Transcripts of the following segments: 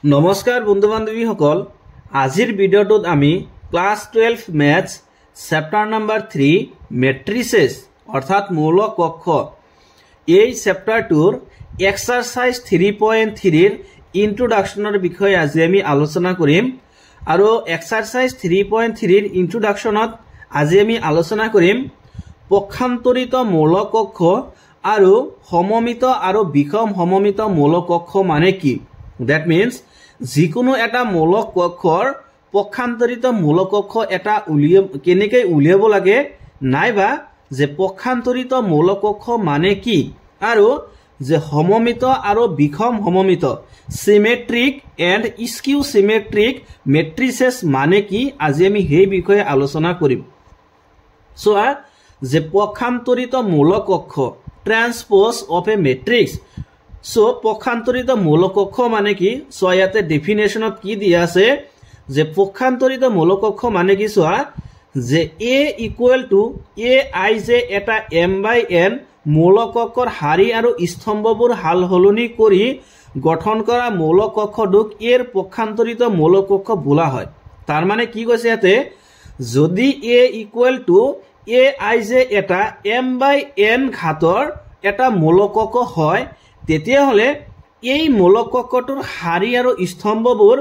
নমস্কাৰ বন্ধু বান্ধৱীসকল, আজিৰ ভিডিঅ'টোত আমি ক্লাছ 12 ম্যাথছ চেপ্টাৰ নম্বৰ 3 মেট্ৰিসেছ অৰ্থাৎ মৌলিক কক্ষ এই চেপ্টাৰটোৰ এক্সাৰসাইজ 3.3 ৰ ইন্ট্ৰোডাকচনৰ বিষয়ে আজি আমি আলোচনা কৰিম। আৰু এক্সাৰসাইজ 3.3 ৰ ইন্ট্ৰোডাকচনত আজি আমি আলোচনা কৰিম পক্ষান্তৰিত মৌলিক কক্ষ আৰু সমমিত আৰু বিষম সমমিত মৌলিক কক্ষ মানে কি। That means যিকোনো এটা মৌলিক কক্ষৰ পক্ষান্তৰিত মৌলিক কক্ষ এটা কেনেকৈ উলিয়াব লাগে, নাইবা যে পক্ষান্তৰিত মৌলিক কক্ষ মানে কি, আৰু যে সমমিত আৰু বিষম সমমিত সিমেট্ৰিক এণ্ড স্কিউ সিমেট্ৰিক মেট্ৰিসেছ মানে কি, আজি আমি সেই বিষয়ে আলোচনা কৰিম। চোৱা যে পক্ষান্তৰিত মৌলিক কক্ষ ট্ৰান্সপোজ অফ এ মেট্ৰিক্স। সো পক্ষান্তৰিত মৌলিক কক্ষ মানে কি, চোৱা ইয়াতে ডেফিনেশনত কি দিয়া আছে যে পক্ষান্তৰিত মৌলিক কক্ষ মানে কি, চোৱা যে a equal to A I যে এটা এম বাই এন মৌলিক কক্ষৰ হাৰি আৰু স্তম্ভবোৰ হাল হলনি কৰি গঠন কৰা মৌলিক কক্ষটোক এৰ পক্ষান্তৰিত মৌলিক কক্ষ বোলা হয়। তাৰ মানে কি কৈছে ইয়াতে, যদি a equal to A I যে এটা এম বাই এন ঘাতৰ এটা মৌলিক কক্ষ হয়, তেতিয়াহলে এই মৌলিক কক্ষটোৰ হাৰি আৰু স্তম্ভবোৰ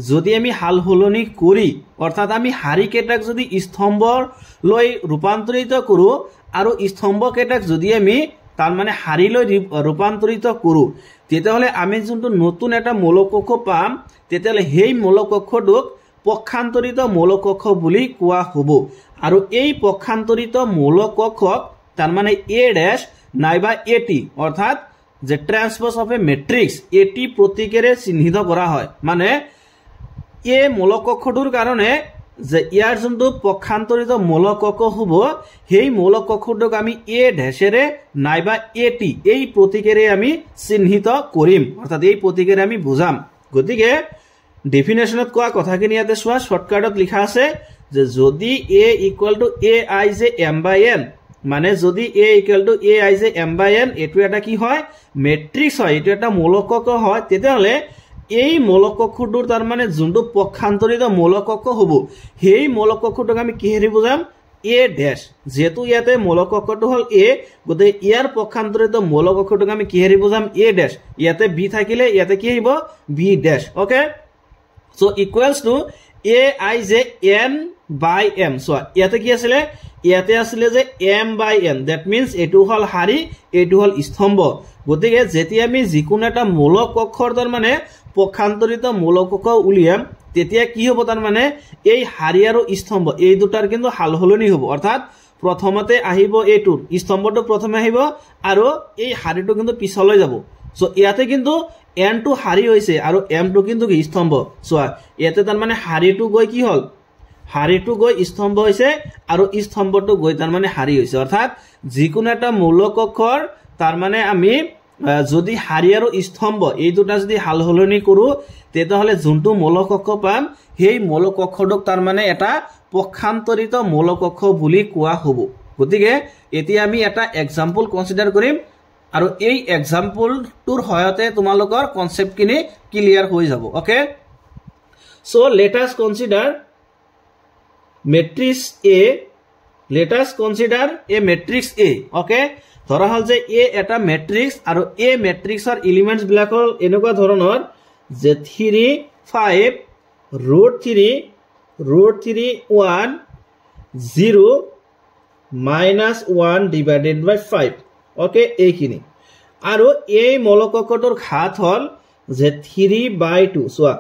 যদি আমি হাল হলনি কৰি, অৰ্থাৎ আমি হাৰি কেইটাক যদি স্তম্ভলৈ ৰূপান্তৰিত কৰো আৰু স্তম্ভ কেইটাক যদি আমি তাৰ মানে হাৰিলৈ ৰূপান্তৰিত কৰো, তেতিয়াহলে আমি যোনটো নতুন এটা মৌলিক কক্ষ পাম, তেতিয়াহলে সেই মৌলিক কক্ষটোক পক্ষান্তৰিত মৌলিক কক্ষ বুলি কোৱা হ'ব। আৰু এই পক্ষান্তৰিত মৌলিক কক্ষক তাৰ মানে এ ড্যাশ নাইবা এটি অৰ্থাৎ যে ট্ৰান্সপোজ অফ এ মেট্ৰিক্স এটি প্ৰতীকেৰে চিহ্নিত কৰা হয়। মানে এই মৌলিক কক্ষটোৰ কাৰণে যে ইয়াৰ যোনটো পক্ষান্তৰিত মৌলিক কক্ষ হ'ব, সেই মৌলিক কক্ষটোক আমি এ ড্যাশেৰে নাইবা এটি এই প্ৰতীকেৰে আমি চিহ্নিত কৰিম, অৰ্থাৎ এই প্ৰতীকেৰে আমি বুজাম। গতিকে ডেফিনেশনত কোৱা কথাখিনি ইয়াতে চোৱা, শৰ্টকাটত লিখা আছে যে যদি a equal to A I যে এম বাই এন, মানে যদি a equal to A I যে এম বাই এন এইটো এটা কি হয়, মেট্ৰিক্স হয়, এইটো এটা মৌলিক কক্ষ হয়, তেতিয়াহলে এই মৌলিক কক্ষটোৰ তাৰ মানে যোনটো পক্ষান্তৰিত মৌলিক কক্ষ হ'ব, সেই মৌলিক কক্ষটোক আমি কিহেৰে বুজাম, এ ড্যাশ। যেহেতু ইয়াতে মৌলিক কক্ষটো হল এ, গতিকে ইয়াৰ পক্ষান্তৰিত মৌলিক কক্ষটোক আমি কিহেৰে বুজাম, এ ড্যাশ। ইয়াতে বি থাকিলে ইয়াতে কি আহিব, B dash. Okay, so equals to A I যে এন বাই এম। চোৱা ইয়াতে কি আছিলে, ইয়াতে আছিলে যে M by N, that means এইটো হল হাৰি, এইটো হল স্তম্ভ। গতিকে যেতিয়া আমি যিকোনো এটা মৌলিক কক্ষৰ তাৰ মানে পক্ষান্তৰিত মৌলিক কক্ষ উলিয়াম, তেতিয়া কি হ'ব, তাৰ মানে এই হাৰি আৰু স্তম্ভ এই দুটাৰ কিন্তু হাল হলনি হ'ব। অৰ্থাৎ প্ৰথমতে আহিব এইটোৰ স্তম্ভটো প্ৰথমে আহিব আৰু এই হাৰিটো কিন্তু পিছলৈ যাব। সো ইয়াতে কিন্তু এন টো হাৰি হৈছে আৰু এম টো কিন্তু স্তম্ভ। চোৱা ইয়াতে তাৰ মানে হাৰিটো গৈ কি হল, হাৰিটো গৈ স্তম্ভ হৈছে আৰু স্তম্ভটো গৈ তাৰ মানে হাৰি হৈছে। অৰ্থাৎ যিকোনো এটা মৌলিক কক্ষৰ তাৰ মানে আমি যদি হাৰি আৰু স্তম্ভ এই দুটা যদি হাল হলনি কৰো, তেতিয়াহলে যোনটো মৌলিক কক্ষ পাম, সেই মৌলিক কক্ষটোক তাৰ মানে এটা পক্ষান্তৰিত মৌলিক কক্ষ বুলি কোৱা হ'ব। গতিকে এতিয়া আমি এটা এক্সাম্পল কনসিডাৰ কৰিম আৰু এই এক্সাম্পলটোৰ সহায়তে তোমালোকৰ কনসেপ্টখিনি ক্লিয়াৰ হৈ যাব। Okay, so let us consider matrix A. Let us consider a matrix A. Okay, ধৰা হল যে A এটা মেট্ৰিক্স আৰু A মেট্ৰিক্সৰ এলিমেন্টস বিলাক হল এনেকুৱা ধৰণৰ যে 3 5 √3 √3 1 0 -1 ডিভাইডেড বাই 5। ওকে, এইখিনি আৰু এই মৌলিক কক্ষটোৰ ঘাত হল যে 3/2। চোৱা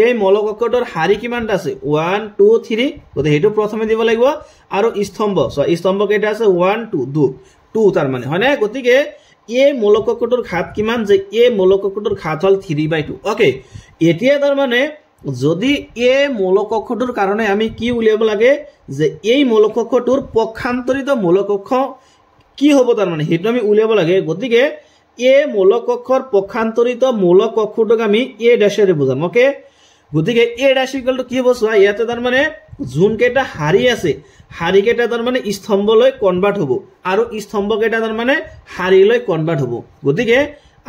এই মৌলিক কক্ষটোৰ হাৰি কিমানটা আছে, 1 2 3, গতিকে সেইটো প্ৰথমে দিব লাগিব। আৰু স্তম্ভ, চোৱা স্তম্ভ কেইটা আছে, 1 2 2 তাৰ মানে হয়নে। গতিকে এই মৌলিক কক্ষটোৰ ঘাত কিমান, যে এই মৌলিক কক্ষটোৰ ঘাত হল 3/2। ওকে, এতিয়া তাৰ মানে যদি এই মৌলিক কক্ষটোৰ কাৰণে আমি কি উলিয়াব লাগে, যে এই মৌলিক কক্ষটোৰ পক্ষান্তৰিত মৌলিক কক্ষ কি হ'ব, তাৰ মানে সেইটো আমি উলিয়াব লাগে। গতিকে এই মৌলিক কক্ষৰ পক্ষান্তৰিত মৌলিক কক্ষটোক আমি এ ড্যাশেৰে বুজাম। ওকে, গতিকে এ ড্যাশ ইকুৱেল টু কি হ'ব, চোৱা ইয়াতে তাৰ মানে যোন কেইটা হাৰি আছে, হাৰি কেইটা তাৰ মানে স্তম্ভলৈ কনভাৰ্ট হ'ব আৰু স্তম্ভ কেইটা তাৰ মানে হাৰিলৈ কনভাৰ্ট হ'ব। গতিকে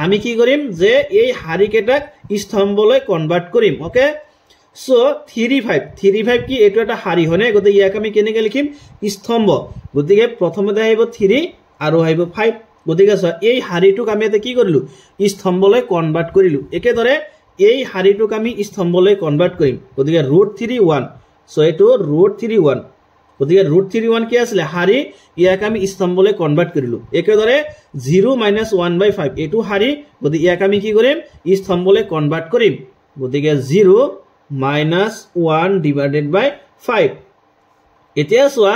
আমি কি কৰিম যে এই হাৰিকেটাক স্তম্ভলৈ কনভাৰ্ট কৰিম ওকে সো 3 5 কি এটো এটা হাৰি হয়নে গতে ইয়াক আমি কেনেকৈ লিখিম স্তম্ভ গতিকে প্ৰথমতে আহিব 3 আৰু আহিব 5 গতিকে এই হাৰিটোক আমি এটা কি কৰিলো স্তম্ভলৈ কনভাৰ্ট কৰিলো একেদৰে এই হাৰিটোক আমি স্তম্ভলৈ কনভাৰ্ট কৰিম গতিকে √3 1 সো এটো √3 1 গতিকে √3 1 কি আছিল হাৰি ইয়াক আমি স্তম্ভলৈ কনভাৰ্ট কৰিলো একেদৰে 0 - 1/5 এটো হাৰি গতিকে ইয়াক আমি কি কৰিম স্তম্ভলৈ কনভাৰ্ট কৰিম গতিকে 0 - 1/5 এতিয়া চোৱা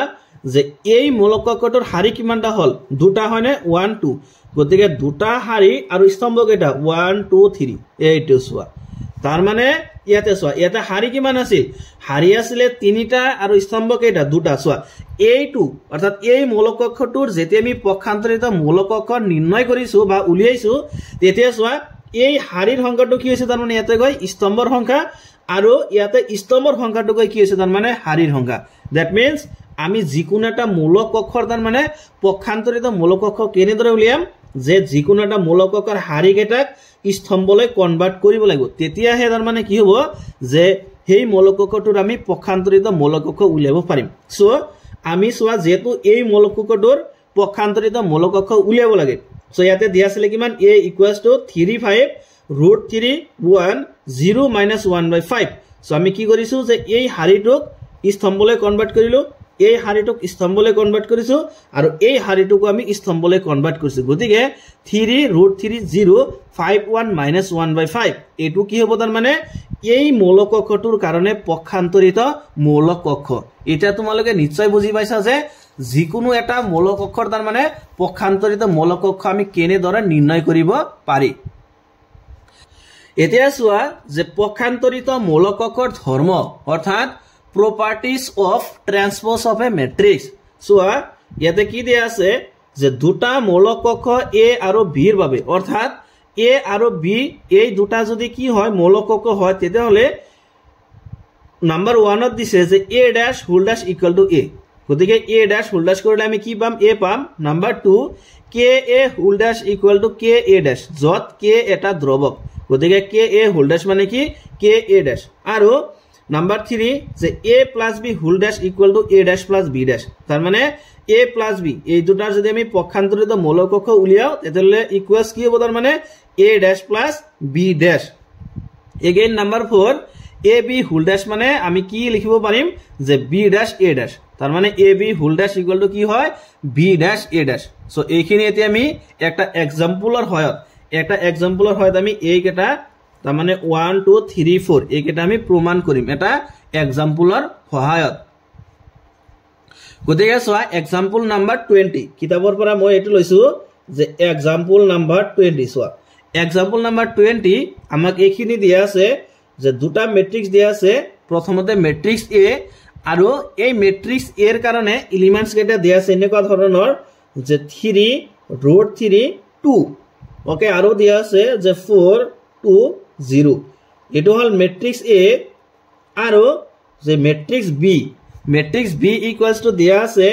যে এই মূলকক্ষটোৰ হাৰি কিমানটা হল দুটা হয়নে 1 2 গতিকে দুটা হাৰি আৰু স্তম্ভ কেইটা 1 2 3 এইটো চোৱা তাৰ মানে ইয়াতে চোৱা ইয়াতে হাৰি কিমান আছিল হাৰি আছিল তিনিটা আৰু স্তম্ভ কেইটা দুটা চোৱা এইটো অৰ্থাৎ এই মূলকক্ষটোৰ যেতিয়া আমি পক্ষান্তৰিত মূলকক্ষ নিৰ্ণয় কৰিছো বা উলিয়াইছো তেতিয়া চোৱা এই হাৰিৰ সংখ্যাটো কি হৈছে তাৰ মানে ইয়াতে গৈ স্তম্ভৰ সংখ্যা আৰু ইয়াতে স্তম্ভৰ সংখ্যাটো গৈ কি হৈছে তাৰ মানে হাৰিৰ সংখ্যা দ্যাট মিন্স আমি যিকোনো এটা মূলকক্ষৰ তাৰ মানে পক্ষান্তৰিত মূলকক্ষ কেনেদৰে উলিয়াম যে যিকোনো এটা মূলকক্ষৰ হাৰিকেটাক স্তম্ভলৈ কনভাৰ্ট কৰিব লাগিব তেতিয়াহে তাৰ মানে কি হ'ব যে সেই মূলকক্ষটোৰ আমি পক্ষান্তৰিত মূলকক্ষ উলিয়াব পাৰিম সো আমি চোৱা যেটো এই মূলকক্ষটোৰ পক্ষান্তৰিত মূলকক্ষ উলিয়াব লাগে সো ইয়াতে দিয়া আছে কিমান a = 3 5 √3 1 0 - 1/5 সো আমি কি কৰিছো যে এই হাৰিটোক স্তম্ভলৈ কনভাৰ্ট কৰিলো এই হাৰিটোক স্তম্ভলৈ কনভাৰ্ট কৰিছো আৰু এই হাৰিটোক আমি স্তম্ভলৈ কনভাৰ্ট কৰিছো গতিকে 3 √3 0 5 1 - 1/5 এটো কি হ'ব তাৰ মানে এই মূলকক্ষটোৰ কাৰণে পক্ষান্তৰিত মূলকক্ষ এটা তোমালোকে নিশ্চয় বুজি পাইছা যে যিকোনো এটা মূলকক্ষৰ তাৰ মানে পক্ষান্তৰিত মূলকক্ষ আমি কেনেদৰে নিৰ্ণয় কৰিব পাৰি এতিয়া চোৱা যে পক্ষান্তৰিত মূলকক্ষৰ ধৰ্ম অৰ্থাৎ properties of transpose of a matrix চোৱা ইয়াতে কি দিয়া আছে যে দুটা মূলকক্ষ a আৰু b ৰ বাবে অৰ্থাৎ a আৰু b এই দুটা যদি কি হয় মূলকক্ষ হয় তেতিয়াহলে নাম্বার 1 ত দিছে যে a' whole dash equal to a গতিকে a' whole dash কৰিলে আমি কি পাম a পাম number 2 ka whole dash equal to ka' যত k এটা ধ্ৰুৱক গতিকে ka whole dash মানে কি ka' আৰু নাম্বার 3 যে a plus b whole dash equal to a dash plus b dash তার মানে a plus b এই দুটাৰ যদি আমি পক্ষান্তৰিত মূলকক্ষ উলিয়াও তেতিয়াহলে ইকুয়ালস কি হ'ব তাৰ মানে a dash plus b dash again number 4 ab whole dash মানে আমি কি লিখিব পাৰিম যে b dash a dash তার মানে ab whole dash equal to কি হয় b dash a dash so এইখিনি এতিয়া আমি একটা एग्जांपलৰ হয়ত আমি এই কেটা তাৰ মানে 1 2 3 4 এই কেটা আমি প্ৰমাণ কৰিম এটা एग्जांपलৰ সহায়ত গতিকে সোয়া एग्जांपल নাম্বাৰ 20 কিতাবৰ পৰা মই এটো লৈছো যে एग्जांपल নাম্বার 20 সোয়া एग्जांपल নাম্বার 20 আমাক এইখিনি দিয়া আছে যে দুটা ম্যাট্রিক্স দিয়া আছে প্ৰথমতে ম্যাট্ৰিক্স A আৰু এই ম্যাট্ৰিক্স A এৰ কাৰণে এলিমেন্টস কেটা দিয়া আছে এনেকুৱা ধৰণৰ যে 3 √3 2 ওকে আৰু দিয়া আছে যে 4 2 0 এটো হল ম্যাট্ৰিক্স A আৰু যে ম্যাট্রিক্স B equals to দিয়া আছে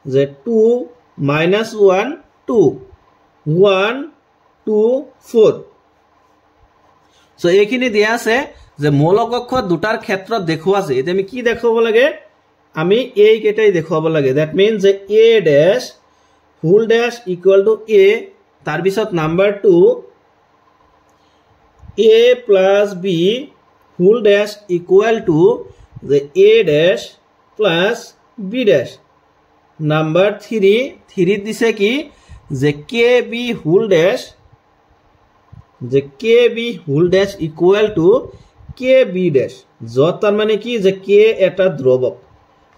যে 2 - 1 2 1 2 4 সো এইখিনি দিয়া আছে যে মূলকক্ষ দুটাৰ ক্ষেত্ৰত দেখুৱা আছে এতিয়া আমি কি দেখাব লাগে আমি এই কেটাই দেখাব লাগে দ্যাট মিন্স যে a dash whole dash equal to a তাৰ পিছত number 2 a plus b whole dash equal to the a dash plus b dash number 3 দিছে কি যে kb whole dash equal to kb dash যত তার মানে কি যে k এটা ধ্ৰুৱক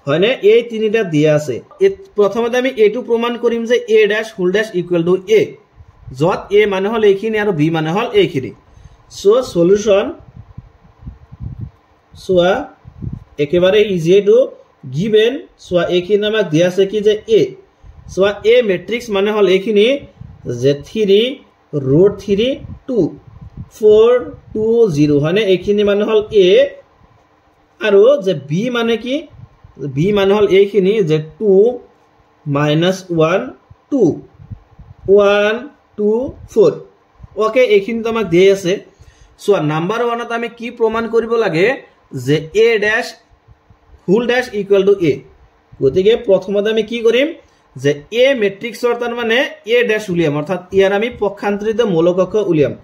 হয়নে এই তিনিটা দিয়া আছে প্ৰথমতে আমি এটো প্ৰমাণ কৰিম যে a dash whole dash equal to a যত a মানে হল এইখিনি আৰু b মানে হল এইখিনি সো সলিউশন সোয়া একেবারে ইজি টু গিভেন সোয়া এইখিনি আমাক দিয়া আছে কি যে a সোয়া a ম্যাট্রিক্স মানে হল এইখিনি যে 3 √3 2 4 2 0 হনে এইখিনি মানে হল a আৰু যে b মানে কি b মানে হল এইখিনি যে 2 - 1 2 1 2 4 ওকে এইখিনি তো আমাক দিয়ে আছে সো নাম্বার 1 ত আমি কি প্রমাণ কৰিব লাগে যে a dash whole dash equal to a গতিকে প্ৰথমতে আমি কি কৰিম যে a ম্যাট্ৰিক্সৰ তাৰ মানে a ড্যাশ উলিয়াম অৰ্থাৎ ইয়াৰ আমি পক্ষান্তৰিত মৌলিক অক্ষ উলিয়াম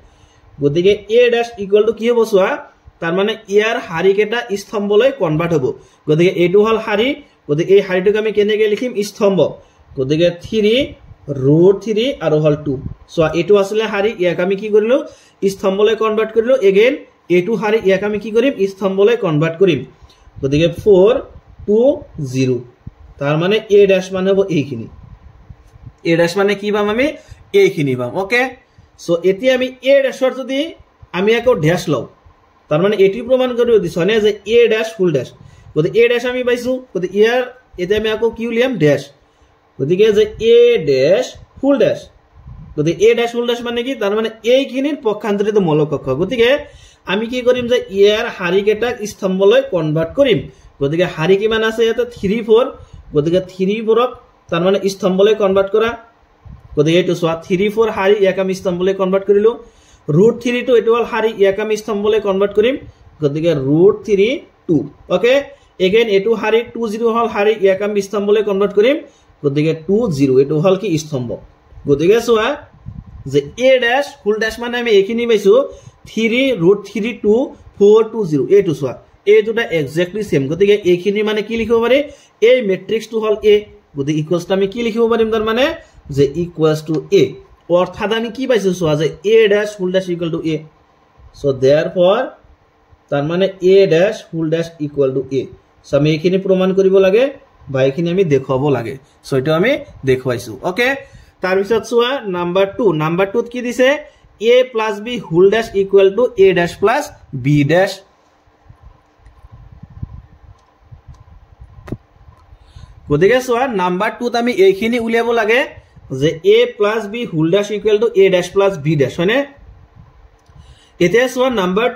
গতিকে a ড্যাশ ইকুয়াল টু কি হ'ব সোয়া তাৰ মানে ইয়াৰ হাৰিকেটা স্তম্ভলৈ কনভাৰ্ট হ'ব গতিকে এইটো হল হাৰি গতিকে এই হাৰিটোক আমি কেনেকৈ লিখিম স্তম্ভ গতিকে 3√3 আৰু হল 2 সো এটো আসলে হাৰি ইয়াক আমি কি কৰিলো স্তম্ভলৈ কনভাৰ্ট কৰিলো এগেইন এটো হাৰি ইয়াক আমি কি কৰিম স্তম্ভলৈ কনভাৰ্ট কৰিম গতিকে 4 2 0 তাৰ মানে a ড্যাশ মানে হ'ব এইখিনি a ড্যাশ মানে কি পাম আমি এইখিনি পাম ওকে সো এতিয়া আমি a ড্যাশৰ যদি আমি আকৌ ড্যাশ লও তাৰ মানে এটি প্ৰমাণ কৰিব দিছনে যে a ড্যাশ ফুল ড্যাশ গতিকে a ড্যাশ আমি পাইছো গতিকে ইয়াৰ এতিয়া আমি আকৌ কি উলিয়াম ড্যাশ গতিকে যে a ড্যাশ ফুল ড্যাশ গতিকে a ড্যাশ ফুল ড্যাশ মানে কি তাৰ মানে এইখিনিৰ পক্ষান্তৰিত মৌলিক অক্ষ গতিকে আমি কি কৰিম যে ইয়াৰ হাৰিকেটাক স্তম্ভলৈ কনভাৰ্ট কৰিম গতিকে হাৰি কিমান আছে এটা 3 4 গতিকে 3 4ক তাৰ মানে স্তম্ভলৈ কনভাৰ্ট কৰা গতিকে এটো সোয়া 3 4 হাৰি ইয়াক আমি স্তম্ভলৈ কনভাৰ্ট কৰিলো √3 টু এটো হল হাৰি ইয়াক আমি স্তম্ভলৈ কনভাৰ্ট কৰিম গতিকে √3 2 ওকে এগেইন এটো হাৰি 2 0 হল হাৰি ইয়াক আমি স্তম্ভলৈ কনভাৰ্ট কৰিম গতিকে 2 0 এটো হল কি স্তম্ভ গতিকে সোয়া যে a ড্যাশ ফুল ড্যাশ মানে আমি এইখিনি পাইছো 3√3 2 4 2 0 এটো সোয়া এই দুটা এক্স্যাক্টলি সেম গতিকে এইখিনি মানে কি লিখিব পাৰি এই ম্যাট্ৰিক্স টু হল a গতিকে ইকুয়ালস আমি কি লিখিব পাৰিম তাৰ মানে যে ইকুয়ালস টু a অৰ্থাৎ আমি কি পাইছো সোয়া যে a dash full dash equal to a so therefore তাৰ মানে a dash full dash equal to a so আমি এইখিনি প্ৰমাণ কৰিব লাগে বা এইখিনি আমি দেখাব লাগে সো এটা আমি দেখুৱাইছো ওকে তাৰ পিছত সোয়া নাম্বার 2 ত কি দিছে a plus b whole dash equal to a dash plus b dash গতিকে সোয়া নাম্বার 2 ত আমি এইখিনি উলিয়াব লাগে যে a plus b whole dash equal to a dash plus b dash হয়নে এতিয়া সোয়া নাম্বার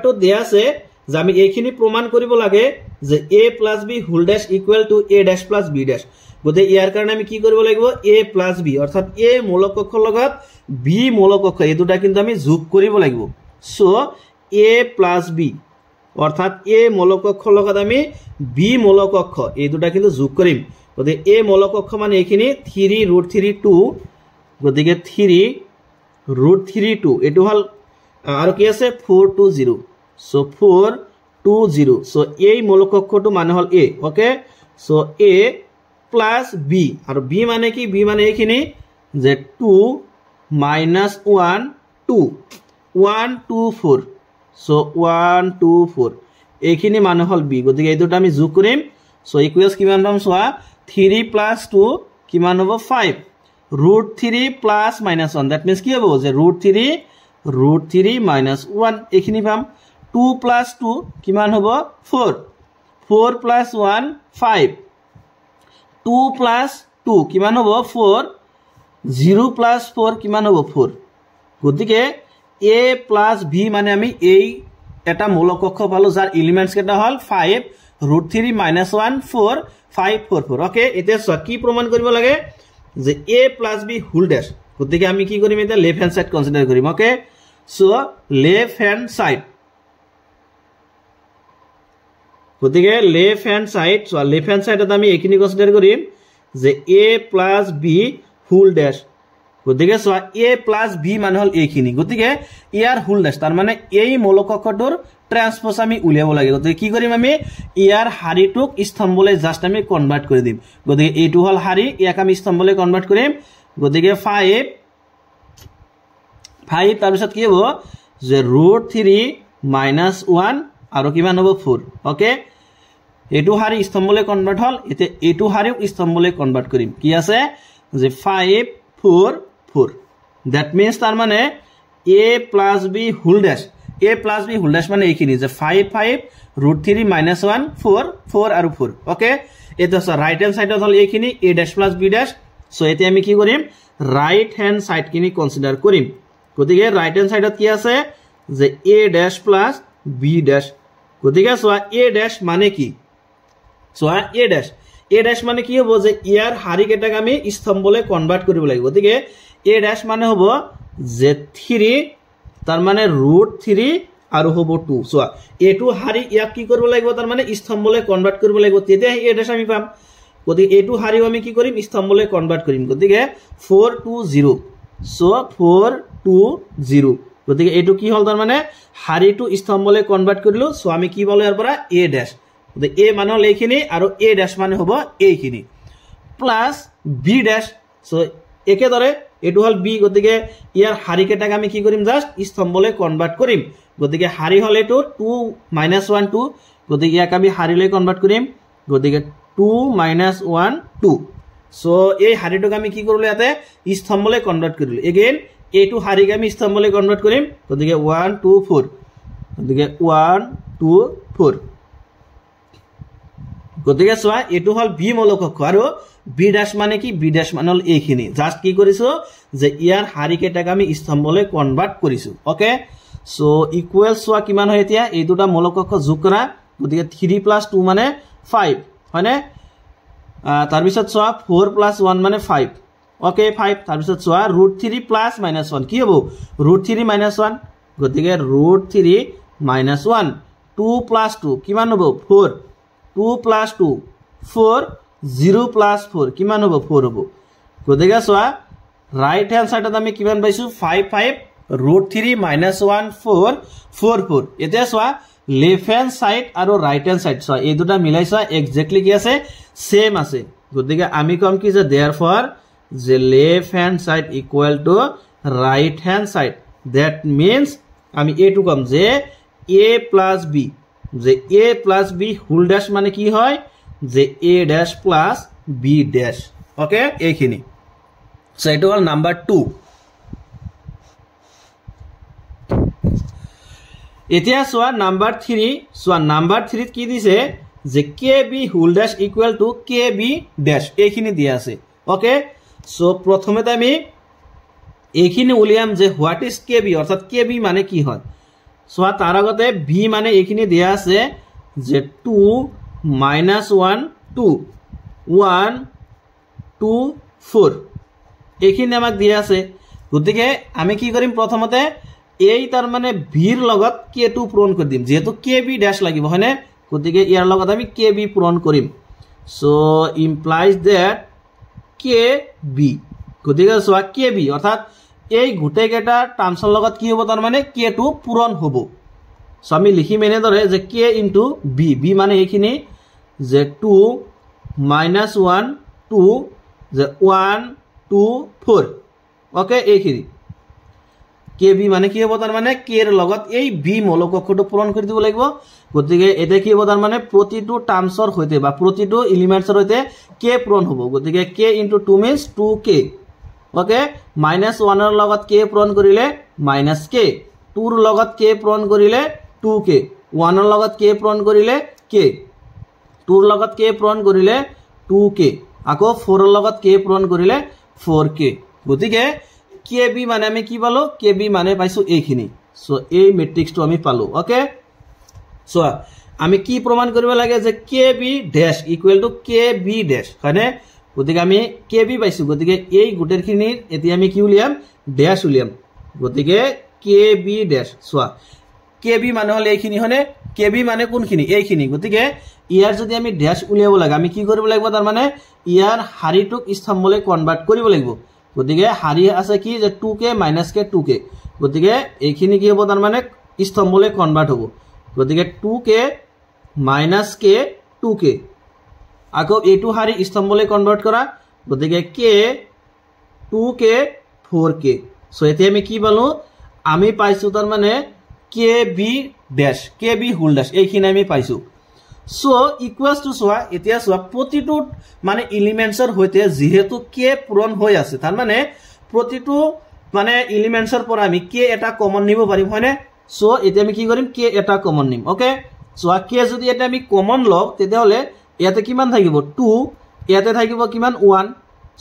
2 দিয়া আছে যে আমি এইখিনি প্ৰমাণ কৰিব লাগে যে a plus b whole dash equal to a dash plus b dash গতিকে ইয়াৰ কাৰণে আমি কি কৰিব লাগিব a plus b অৰ্থাৎ a মৌলিক অক্ষৰ লগত b মৌলিক অক্ষ এই দুটা কিন্তু আমি যোগ কৰিব লাগিব সো a plus b অৰ্থাৎ a মৌলিক অক্ষৰ লগত আমি b মৌলিক অক্ষ এই দুটা কিন্তু যোগ কৰিম গতিকে a মৌলিক অক্ষ মানে এইখিনি 3√3 2 গতিকে 3√3 2 এটো হল আৰু কি আছে 4 2 0 সো 4 2 0 সো এই মৌলিক অক্ষটো মানে হল a okay so a plus b আৰু b মানে কি b মানে এইখিনি যে 2 minus 1 2 1 2 4 সো 1 2 4 এইখিনি মানে হল b গতিকে এই দুটা আমি যোগ কৰিম সো ইকুয়ালস কিমান পাম সোয়া 3 plus 2 কিমান হ'ব 5 √3 plus minus 1 that means কি হ'ব যে √3 minus 1 এইখিনি পাম 2 plus 2 কিমান হ'ব 4 4 plus 1 5 2 plus 2 কিমান হ'ব 4 0 plus 4 কিমান হ'ব 4 গতিকে a plus b মানে আমি এই এটা মৌলিক অক্ষ পালো যাৰ এলিমেন্টস কেটা হল 5 √3 minus 1 4 5 4 4 ওকে এতিয়া কি প্ৰমাণ কৰিব লাগে যে a plus b whole dash গতিকে আমি কি কৰিম এটা লেফট হ্যান্ড সাইড কনসিডাৰ কৰিম okay so left hand side গতিকে left hand side so left hand সাইডত আমি এইখিনি কনসিডার কৰিম যে a plus b whole dash গতিকে সো a plus b মানে হল এইখিনি গতিকে ইয়াৰ হোল ড্যাশ তাৰ মানে এই মৌলিক অক্ষটোৰ ট্ৰান্সপোজ আমি উলিয়াব লাগে গতিকে কি কৰিম আমি ইয়াৰ হাৰিটোক স্তম্ভলৈ জাস্ট আমি কনভাৰ্ট কৰি দিম গতিকে এইটো হল হাৰি ইয়াক আমি স্তম্ভলৈ কনভাৰ্ট কৰিম গতিকে 5 তাৰ পিছত কি হ'ব যে √3 minus 1 আৰু কিমান হ'ব 4 ওকে এইটো হাৰি স্তম্ভলৈ কনভাৰ্ট হল এতিয়া এইটো হাৰিও স্তম্ভলৈ কনভাৰ্ট কৰিম কি আছে যে 5 4 4 that means তাৰ মানে a plus b whole dash a plus b whole dash মানে এইখিনি যে 5 5 √3 minus 1 4 4 আৰু 4 ওকে এটা রাইট হ্যান্ড সাইডত হল এইখিনি a dash plus b dash so এতিয়া আমি কি কৰিম ৰাইট হ্যান্ড সাইড কিনি কনসিডাৰ কৰিম গতিকে রাইট হ্যান্ড সাইডত কি আছে যে a dash plus b dash গতিকে সোয়া a ড্যাশ মানে কি সোয়া a ড্যাশ মানে কি হ'ব যে ইয়াৰ হাৰি কেটাক আমি স্তম্ভলৈ কনভাৰ্ট কৰিব লাগিব গতিকে a ড্যাশ মানে হ'ব যে 3 তাৰ মানে √3 আৰু হ'ব 2 চোৱা এটো হাৰি ইয়াক কি কৰিব লাগিব তাৰ মানে স্তম্ভলৈ কনভাৰ্ট কৰিব লাগিব তেতিয়া এই ড্যাশ আমি পাম গতিকে এটো হাৰিও আমি কি কৰিম স্তম্ভলৈ কনভাৰ্ট কৰিম গতিকে 420 সো 420 গতিকে এটো কি হল তাৰ মানে হাৰিটো স্তম্ভলৈ কনভাৰ্ট কৰিলো সো আমি কি পালো ইয়াৰ পৰা a ড্যাশ গতিকে a মানে হল এইখিনি আৰু a ড্যাশ মানে হ'ব এইখিনি প্লাস b ড্যাশ সো একেদৰে এটো হল b গতিকে ইয়াৰ হাৰি কেটাক আমি কি কৰিম জাস্ট স্তম্ভলৈ কনভাৰ্ট কৰিম গতিকে হাৰি হল এটো 2 - 1 2 গতিকে ইয়াক আমি হাৰিলৈ কনভাৰ্ট কৰিম গতিকে 2 - 1 2 সো এই হাৰিটোক আমি কি কৰিলো ইয়াতে স্তম্ভলৈ কনভাৰ্ট কৰিলো এগেইন এটো হাৰিক আমি স্তম্ভলৈ কনভাৰ্ট কৰিম গতিকে 1 2 4 গতিকে 1 2 4 গতিকে সোয়া এটো হল বি মৌলকক্ষ আৰু বি ড্যাশ মানে কি বি ড্যাশ মানে হল এইখিনি জাস্ট কি কৰিছো যে ইয়াৰ হাৰি কেটাক আমি স্তম্ভলৈ কনভাৰ্ট কৰিছো ওকে সো ইকুৱেল সোয়া কিমান হয় এতিয়া এই দুটা মৌলকক্ষ যোগ কৰা গতিকে 3 + 2 মানে 5 হয়নে তাৰ পিছত সোয়া 4 + 1 মানে 5 ওকে 5 তাৰ পিছত সোয়া √3 + -1 কি হ'ব √3 - 1 গতিকে √3 - 1 2 + 2 কিমান হ'ব 4 2 + 2 4 0 + 4 কিমান হ'ব 4 হ'ব গতিকে সোয়া রাইট হ্যান্ড সাইডত আমি কিমান পাইছো 5 5 √3 - 1 4 4 4 এতিয়া সোয়া লেফট হ্যান্ড সাইড আৰু রাইট হ্যান্ড সাইড সোয়া এই দুটা মিলাই সোয়া এক্স্যাক্টলি কি আছে সেম আছে গতিকে আমি কম কি যে देयरफॉर যে left hand side equal to right hand side that means আমি এটু কম যে a + b যে a + b হোল ড্যাশ মানে কি হয় যে a dash + b dash okay এইখিনি সো এটো হল নাম্বার 2 এতিয়া সোয়া নাম্বার 3 সোয়া নাম্বার 3 কি দিছে যে kb whole dash equal to kb dash এইখিনি দিয়া আছে ওকে সো প্রথমে আমি এইখিনি উলিয়াম যে হোয়াট ইজ kb অর্থাৎ kb মানে কি হয় সোয়া তার আগতে b মানে এইখিনি দিয়া আছে যে 2 - 1 2 1 2 4 এইখিনি আমাক দিয়া আছে গতিকে আমি কি কৰিম প্ৰথমতে এই তাৰ মানে ভিৰ লগত k2 পূৰণ কৰি দিম যেহেতু kb ড্যাশ লাগিব হয়নে গতিকে ইয়াৰ লগত আমি kb পূৰণ কৰিম সো ইমপ্লাইজ দ্যাট kb গতিকে সোয়া kb অৰ্থাৎ এই গোটেই কেটা টাৰ্মসৰ লগত কি হ'ব তাৰ মানে k2 পূৰণ হ'ব সো আমি লিখিম এনেদৰে যে k * b b মানে এইখিনি যে 2 - 1 2 যে 1 2 4 ওকে এইখিনি kb মানে কি হ'ব তাৰ মানে k এৰ লগত এই b মৌলকক্ষটো পূৰণ কৰি দিব লাগিব গতিকে এটা কি হ'ব তাৰ মানে প্ৰতিটো টাৰ্মসৰ হৈতে বা প্ৰতিটো এলিমেন্টছৰ হৈতে k পূৰণ হ'ব গতিকে k * 2 মিন্স 2k ওকে -1 এৰ লগত k পূৰণ কৰিলে -k 2 এৰ লগত k পূৰণ কৰিলে 2k 1 এৰ লগত k পূৰণ কৰিলে k 2 এৰ লগত k পূৰণ কৰিলে 2k আকৌ 4 এৰ লগত k পূৰণ কৰিলে 4k গতিকে kb মানে আমি কি পালো kb মানে পাইছো এইখিনি সো এই ম্যাট্রিক্সটো আমি পালো ওকে সো আমি কি প্রমাণ কৰিব লাগে যে kb dash equal to kb dash হয়নে গতিকে আমি kb পাইছো গতিকে এই গুটেৰখিনিৰ এতিয়া আমি কি উলিয়াম ড্যাশ উলিয়াম গতিকে kb ড্যাশ সো kb মানে হল এইখিনি হয়নে kb মানে কোনখিনি এইখিনি গতিকে ইয়াৰ যদি আমি ড্যাশ উলিয়াব লাগে আমি কি কৰিব লাগিব তাৰ মানে ইয়াৰ হাৰিটোক স্তম্ভলৈ কনভাৰ্ট কৰিব লাগিব গতিকে হাৰি আছে কি যে 2k - k 2k গতিকে এইখিনি কি হ'ব তাৰ মানে স্তম্ভলৈ কনভাৰ্ট হ'ব গতিকে 2k - k 2k আকৌ এটো হাৰি স্তম্ভলৈ কনভাৰ্ট কৰা গতিকে k 2k 4k সো এতিয়া আমি কি পালো আমি পাইছো তাৰ মানে kb dash kb whole dash এইখিনি আমি পাইছো সো ইকুয়ালস টু সোয়া এতিয়া সোয়া প্ৰতিটো মানে এলিমেন্টছৰ হৈতে যেহেতু k পূৰণ হৈ আছে তাৰ মানে প্ৰতিটো মানে এলিমেন্টছৰ পৰা আমি k এটা কমন নিব পাৰিম হয়নে সো এতিয়া আমি কি কৰিম k এটা কমন নিম ওকে সোয়া k যদি এটা আমি কমন লও তেতিয়া হলে ইয়াতে কিমান থাকিব 2 ইয়াতে থাকিব কিমান 1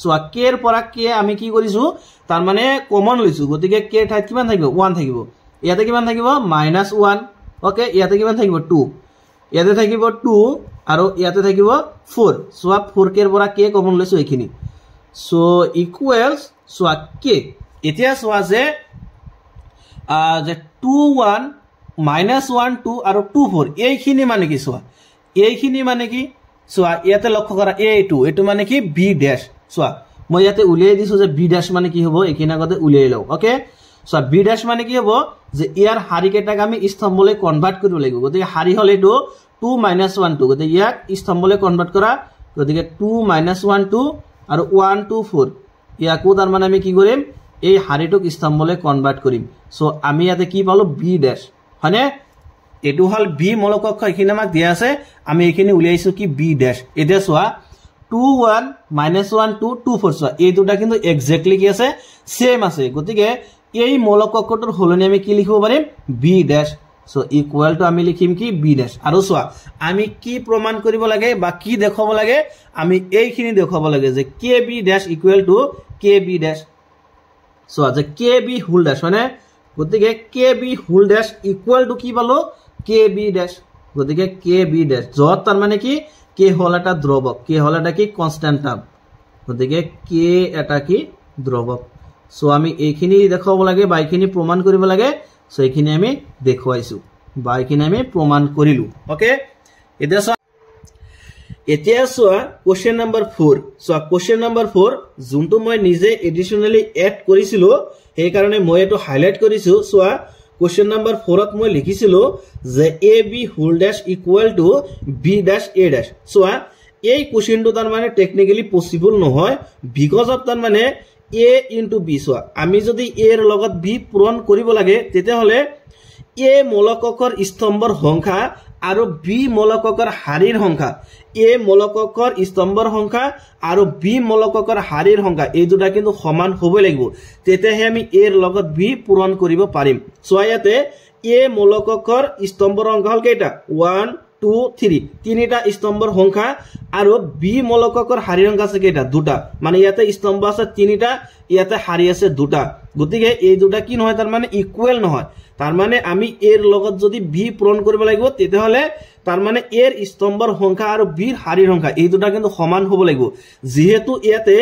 সোয়া k এর পৰা k আমি কি কৰিছো তাৰ মানে কমন লৈছো গতিকে k ঠাইত কিমান থাকিব 1 থাকিব ইয়াতে কিমান থাকিব -1 ওকে ইয়াতে কিমান থাকিব 2 ইয়াতে থাকিব 2 আৰু ইয়াতে থাকিব 4 সোয়া 4k এৰ পৰা k কমন লৈছো এইখিনি সো ইকুয়ালস সোয়া k এতিয়া চোৱা যে 2 1 -1 2 আৰু 2 4 এইখিনি মানে কি চোৱা এইখিনি মানে কি চোৱা ইয়াতে লক্ষ্য কৰা এইটো মানে কি b ড্যাশ চোৱা মই ইয়াতে উলিয়াই দিছো যে b ড্যাশ মানে কি হ'ব এইখিনি আগতে উলিয়াই লও ওকে চোৱা b ড্যাশ মানে কি হ'ব যে ইয়াৰ হাৰি কেটাক আমি স্তম্ভলৈ কনভাৰ্ট কৰিব লাগিব গতিকে হাৰি হল এইটো 2 -1 2 গতিকে ইয়াক স্তম্ভলৈ কনভাৰ্ট কৰা গতিকে 2 -1 2 আৰু 1 2 4 ইয়াকো তাৰ মানে আমি কি কৰিম এই হাৰিটোক স্তম্ভলৈ কনভাৰ্ট কৰিম সো আমি ইয়াতে কি পালো b ড্যাশ হয়নে এটো হল b মৌলকক্ষ এখিনি আমাক দিয়া আছে আমি এখিনি উলিয়াইছো কি b ড্যাশ এটা সোয়া 2 1 -1 2 2 4 সোয়া এই দুটা কিন্তু এক্স্যাক্টলি কি আছে সেম আছে গতিকে এই মৌলকক্ষটোৰ হলনি আমি কি লিখিব পাৰিম b dash so equal two আমি লিখিম কি b ড্যাশ আৰু সোয়া আমি কি প্ৰমাণ কৰিব লাগে বা কি দেখাব লাগে আমি এইখিনি দেখাব লাগে যে kb dash equal to kb dash সোয়া যে kb হোল ড্যাশ মানে গতিকে kb whole dash equal to কি পালো kb ড্যাশ গতিকে kb ড্যাশ যত তার মানে কি k হল এটা ধ্রুবক k হল এটা কি কনস্ট্যান্ট টার্ম গতিকে k এটা কি ধ্রুবক সো আমি এইখিনি দেখাব লাগে বা এইখিনি প্রমাণ কৰিব লাগে সো এইখিনি আমি দেখুৱাইছো বা এইখিনি আমি প্ৰমাণ কৰিলো ওকে এতিয়া সোয়া question number 4 so question number 4 যোনটো মই নিজে এডিশনালি এড কৰিছিলো সেই কাৰণে মই এটো হাইলাইট কৰিছো সোয়া Question number 4 at moi likhisilu je AB whole dash equal to B dash A dash. So ei question to tar mane technically possible nohoy because of tar mane A into B. So ami jodi A er logot B puron koribo lage tete hole A molokokor স্তম্ভৰ সংখ্যা আৰু B molokokor harir সংখ্যা A molokokor স্তম্ভৰ সংখ্যা আৰু B molokokor harir সংখ্যা এই দুটা কিন্তু সমান হ'ব লাগিব তেতেহে আমি A ৰ লগত B পূৰণ কৰিব পাৰিম সোয়াতে A molokokor স্তম্ভৰ সংখ্যা হল কেইটা 1 2 3 তিনিটা স্তম্ভৰ সংখ্যা আৰু B molokokor harir সংখ্যা আছে কেইটা দুটা মানে ইয়াতে স্তম্ভ আছে তিনিটা ইয়াতে হাৰি আছে দুটা গতিকে এই দুটা কি নহয় তাৰ মানে ইকুৱেল নহয় তাৰ মানে আমি এৰ লগত যদি b পূৰণ কৰিব লাগিব তেতে হলে তাৰ মানে এৰ স্তম্ভৰ সংখ্যা আৰু b ৰ হাৰিৰ সংখ্যা এই দুটা কিন্তু সমান হ'ব লাগিব যেহেতু ইয়াতে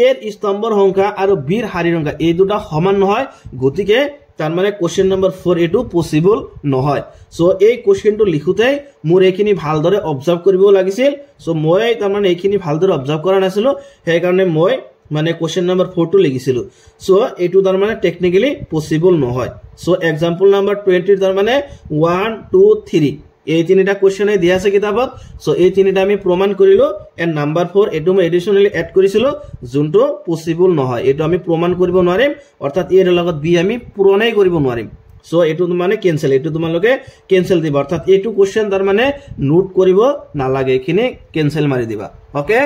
এর স্তম্ভৰ সংখ্যা আৰু b ৰ হাৰিৰ সংখ্যা এই দুটা সমান নহয় গতিকে তাৰ মানে কোশ্চেন নাম্বাৰ 4 এটো পসিবল নহয় সো এই কোশ্চেনটো লিখুতে মোৰ এখিনি ভালদৰে অবজাৰ্ভ কৰিব লাগিছিল সো মই তাৰ মানে এখিনি ভালদৰে অবজাৰ্ভ কৰা নাছিলো সেই কাৰণে মই মানে কোশ্চেন নাম্বার 4 টু লিখিছিলো সো এটো তার মানে টেকনিক্যালি পসিবল নহয় সো एग्जांपल নাম্বার 20 তার মানে 1 2 3 এই তিনিটা কোশ্চেন দিয়া আছে কিতাবত সো এই তিনিটা আমি প্রমাণ কৰিলো এন্ড নাম্বাৰ 4 এটো মই এডিশনালি এড কৰিছিলো যোনটো পসিবল নহয় এটো আমি প্ৰমাণ কৰিব নোৱাৰিম অৰ্থাৎ এৰ লগত বি আমি পূৰণই কৰিব নোৱাৰিম সো এটো মানে ক্যান্সেল এটো তোমালোকে ক্যান্সেল দিবা অৰ্থাৎ এটো কোশ্চেন তাৰ মানে নোট কৰিব নালাগে এখিনি ক্যান্সেল মাৰি দিবা ওকে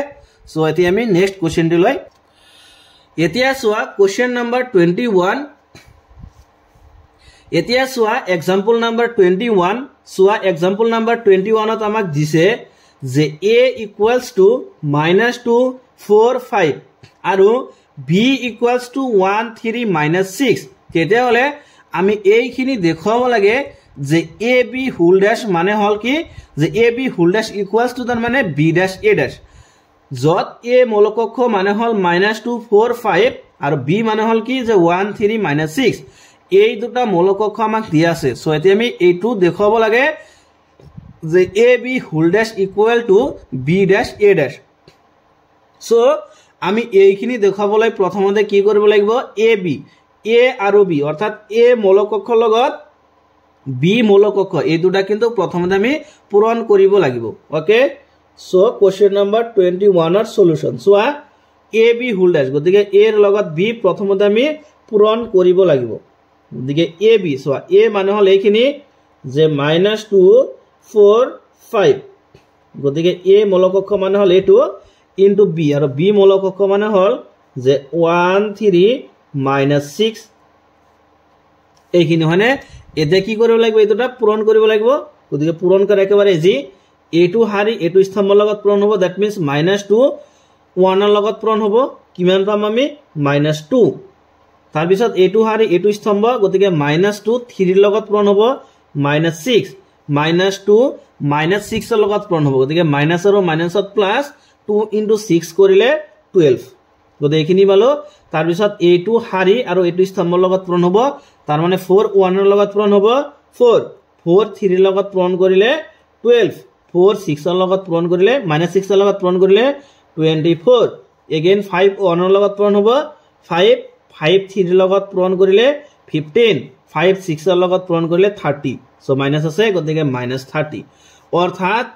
সো এতিয়া আমি নেক্সট কোশ্চেনটো লৈ এতিয়া সোয়া কোশ্চেন নাম্বার 21 এতিয়া সোয়া एग्जांपल নাম্বার 21 সোয়া एग्जांपल নাম্বার 21 ত আমাক দিছে যে a ইকুয়ালস টু -2 4 5 আৰু b ইকুয়ালস টু 1 3 6 তেতে হলে আমি এইখিনি দেখাব লাগে যে ab হোল ড্যাশ মানে হল কি যে ab whole dash equals to তার মানে b ড্যাশ a ড্যাশ যত a মৌলকক্ষ মানে হল -2 4 5 আৰু b মানে হল কি যে 1 3 6 এই দুটা মৌলকক্ষ আমাক দিয়া আছে সো এতিয়া আমি এইটো দেখাব লাগে যে ab whole dash equal to b dash a dash so আমি এইখিনি দেখাবলৈ প্ৰথমতে কি কৰিব লাগিব ab a আৰু b অৰ্থাৎ a মৌলকক্ষৰ লগত b মৌলকক্ষ এই দুটা কিন্তু প্ৰথমতে আমি পূৰণ কৰিব লাগিব okay So question number 21 er solution. So AB whole dash গতিকে a এর লগত b প্রথমতে আমি পূরণ কৰিব লাগিব গতিকে AB so a মানে হল এইখিনি যে -2 4 5 গতিকে a মৌলকক্ষ মানে হল এটো ইনটু b আৰু b মৌলকক্ষ মানে হল যে 1 3 6 এইখিনি হনে এতে কি কৰিব লাগিব এটোটা পূৰণ কৰিব লাগিব গতিকে পূৰণ কৰা একেবাৰে ইজি a2 হাৰি a2 স্তম্ভৰ লগত পূৰণ হ'ব দ্যাট মিন্স -2 1 ৰ লগত পূৰণ হ'ব কিমান পাম আমি -2 তাৰ পিছত a2 হাৰি a2 স্তম্ভ গতিকে -2 3 ৰ লগত পূৰণ হ'ব -6 -2 -6 ৰ লগত পূৰণ হ'ব গতিকে মাইনাস আৰু মাইনাসত প্লাস 2 * 6 কৰিলে 12 গতি এইখিনি পালো তাৰ পিছত এইটো হাৰি আৰু এইটো স্তম্ভৰ লগত পূৰণ হ'ব তাৰ মানে 4 1 ৰ লগত পূৰণ হ'ব 4 4 3 ৰ লগত পূৰণ কৰিলে 12 4 6 ৰ লগত পূৰণ কৰিলে -6 ৰ লগত পূৰণ কৰিলে 24 এগেইন 5 1 ৰ লগত পূৰণ হ'ব 5 5 3 ৰ লগত পূৰণ কৰিলে 15 5 6 ৰ লগত পূৰণ কৰিলে 30 সো মাইনাস আছে গতিকে -30 অৰ্থাৎ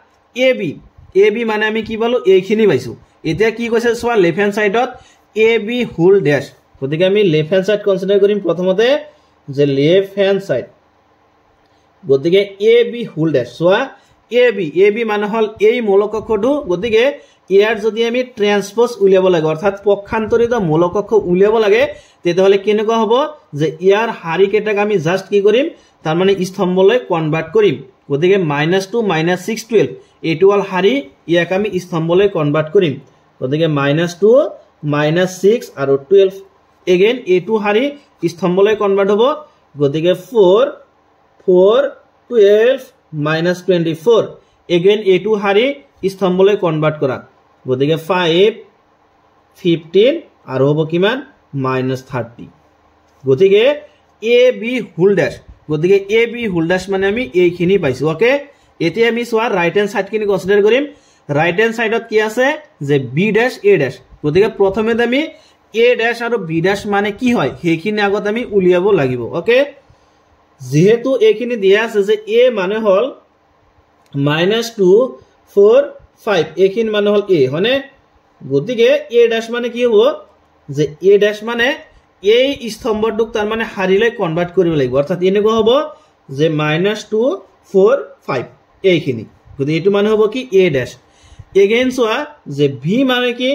AB মানে আমি কি পালো এইখিনি পাইছো এতিয়া কি কৈছে সোয়া লেফট হ্যান্ড সাইডত AB হোল ড্যাশ গতিকে আমি লেফট হ্যান্ড সাইড কনসিডার কৰিম প্ৰথমতে যে লেফট হ্যান্ড সাইড গতিকে AB হোল ড্যাশ সোয়া AB মানে হল এই মূলকক্ষটো গতিকে ইয়াৰ যদি আমি ট্ৰান্সপোজ উলিয়াব লাগে অৰ্থাৎ পক্ষান্তৰিত মূলকক্ষ উলিয়াব লাগে তেতিয়াহলে কেনেকুৱা হ'ব যে ইয়াৰ হাৰি কেটাক আমি জাস্ট কি কৰিম তাৰ মানে স্তম্ভলৈ কনভাৰ্ট কৰিম গতিকে -2 -6 12 এইটো হল হাৰি ইয়াক আমি স্তম্ভলৈ কনভাৰ্ট কৰিম গতিকে -2 -6 আৰু 12 এগেইন এইটো হাৰি স্তম্ভলৈ কনভাৰ্ট হ'ব গতিকে 4 4 12 -24 এগেইন এইটো হাৰি স্তম্ভলৈ কনভাৰ্ট কৰা গতিকে 5 15 আৰু হ'ব কিমান -30 গতিকে AB হোল ড্যাশ গতিকে AB হোল ড্যাশ মানে আমি এইখিনি পাইছো ওকে এতিয়া আমি সোয়া রাইট হ্যান্ড সাইড কিনি কনসিডার কৰিম রাইট হ্যান্ড সাইডত কি আছে যে B ড্যাশ A ড্যাশ গতিকে প্ৰথমে আমি A ড্যাশ আৰু B ড্যাশ মানে কি হয় সেইখিনি আগত আমি উলিয়াব লাগিব ওকে যেহেতু এইখিনি দিয়া আছে যে A মানে হল -2 4 5 এইখিনি মানে হল A হনে গতিকে A ড্যাশ মানে কি হ'ব যে A ড্যাশ মানে এই স্তম্ভটোক তাৰ মানে হাৰিলৈ কনভাৰ্ট কৰিব লাগিব অৰ্থাৎ এনেকুৱা হ'ব যে -2 4 5 এইখিনি গতিকে এইটো মানে হ'ব কি A ড্যাশ এগেইন সোয়া যে B মানে কি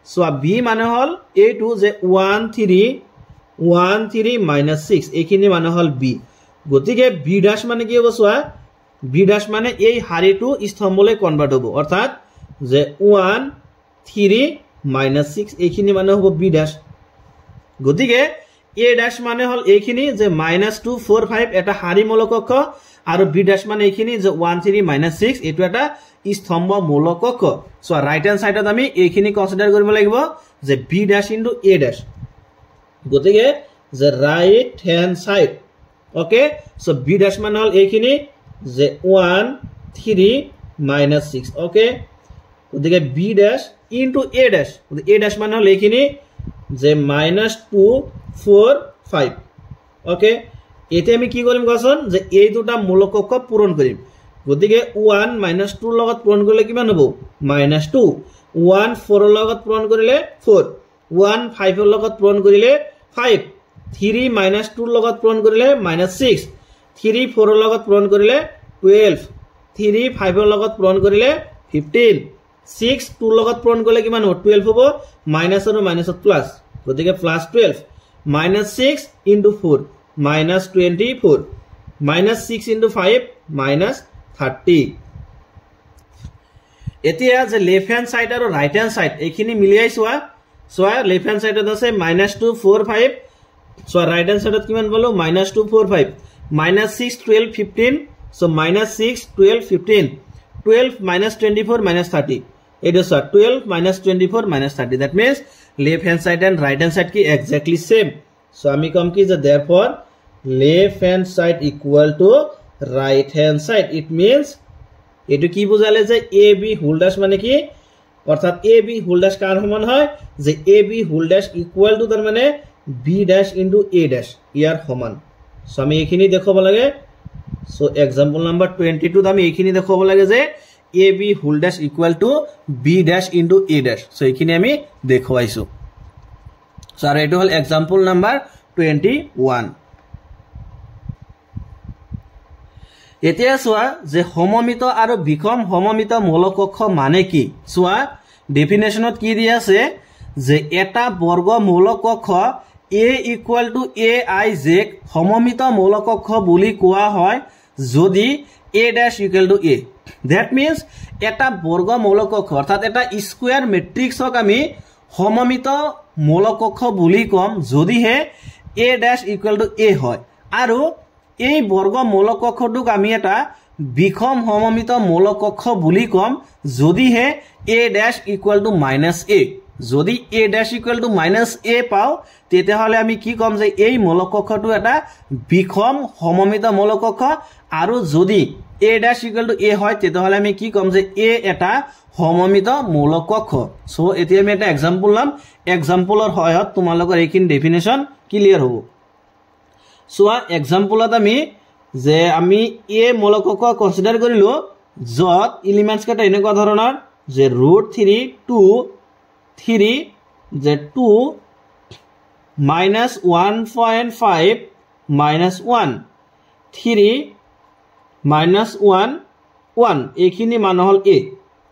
সোয়া B মানে হল এইটো যে 1 3 -6 এইখিনি মানে হল B গতিকে B ড্যাশ মানে কি হ'ব সোয়া B ড্যাশ মানে এই হাৰিটো স্তম্ভলৈ কনভাৰ্ট হ'ব অৰ্থাৎ যে 1 3 -6 এইখিনি মানে হ'ব B ড্যাশ গতিকে A ড্যাশ মানে হল এইখিনি যে -2 4 5 এটা হাৰি মূলকক্ষ আৰু B ড্যাশ মানে এইখিনি যে 1 3 -6 এটো এটা স্তম্ভ মূলকক্ষ সো রাইট হ্যান্ড সাইডত আমি এইখিনি কনসিডার কৰিব লাগিব যে B dash into A dash গতিকে যে right hand side okay so B dash মানে হল এইখিনি যে 1 3 -6 ওকে গতিকে B dash into A dash A dash মানে হল এইখিনি যে -2 4 5 ওকে এতে আমি কি কৰিম কোৱাচোন যে এই দুটা মূলকক্ষ পূৰণ কৰিম গতিকে 1 -2 লগত পূৰণ কৰিলে কিমান হ'ব -2 1 4 লগত পূৰণ কৰিলে 4 1 5 লগত পূৰণ কৰিলে 5 3 -2 লগত পূৰণ কৰিলে -6 3 4 লগত পূৰণ কৰিলে 12 3 5 লগত পূৰণ কৰিলে 15 6 2 লগত পূৰণ কৰিলে কিমান হ'ব 12 হ'ব মাইনাস আৰু মাইনাসত প্লাস গতিকে +12 -6 * 4 -24 -6 * 5 -30 এতিয়া যে লেফট হ্যান্ড সাইড আৰু রাইট হ্যান্ড সাইড এইখিনি মিলিয়াই সোয়া লেফট হ্যান্ড সাইডত আছে -2 4 5 সোয়া রাইট হ্যান্ড সাইডত কিমান পালো -2 4 5 -6 12 15 সো -6 12 15 12 -24 -30 এটা সোয়া 12 -24 -30 that means left hand side and right hand side ki exactly same so ami kom ki je therefore left hand side equal to right hand side it means etu ki bujale je AB whole dash mane ki অর্থাৎ AB whole dash কার সমান হয় যে AB whole dash equal to তার মানে B dash into A dash ইয়ার সমান so আমি এইখিনি দেখাব লাগে সো एग्जांपल নাম্বার 22 আমি এইখিনি দেখাব লাগে যে AB whole dash equal to B dash into A dash so এইখিনি আমি দেখাইছো সো আর এটো হল एग्जांपल নাম্বার 21 এতিয়া সোয়া যে সমমিত আৰু বিকম সমমিত মূলকক্ষ মানে কি সোয়া ডেফিনেশনত কি দিয়া আছে যে এটা বর্গ মূলকক্ষ A equal to AIJ সমমিত মূলকক্ষ বুলি কোৱা হয় যদি A dash equal to A that means এটা বর্গ মূলকক্ষ অর্থাৎ এটা স্কয়ার ম্যাট্রিক্সক আমি সমমিত মূলকক্ষ বুলি কম যদি হে A dash equal to A হয় আৰু এই বর্গ মূলকক্ষটোক আমি এটা বিখম সমমিত মূলকক্ষ বুলি কম যদি হে A dash equal to -A যদি a dash equal to minus a পাও তেতিয়াহলে আমি কি কম যে এই মূলক কক্ষটো এটা বিষম সমমিত মূলক কক্ষ আৰু যদি a dash equal to a হয় তেতিয়াহলে আমি কি কম যে a এটা সমমিত মূলক কক্ষ সো এতিয়া আমি এটা एग्जांपल লাম एग्जांपलৰ সহায়ত তোমালোকৰ এইখিনি ডেফিনেশন ক্লিয়াৰ হ'ব সো एग्जांपलত আমি a মূলক কক্ষ কনসিডাৰ কৰিলো যত এলিমেন্টস কেটা এনেকুৱা ধৰণৰ যে √3 2 3 যে 2 -1.5 -1 3 -1 1 এইখিনি মান হল a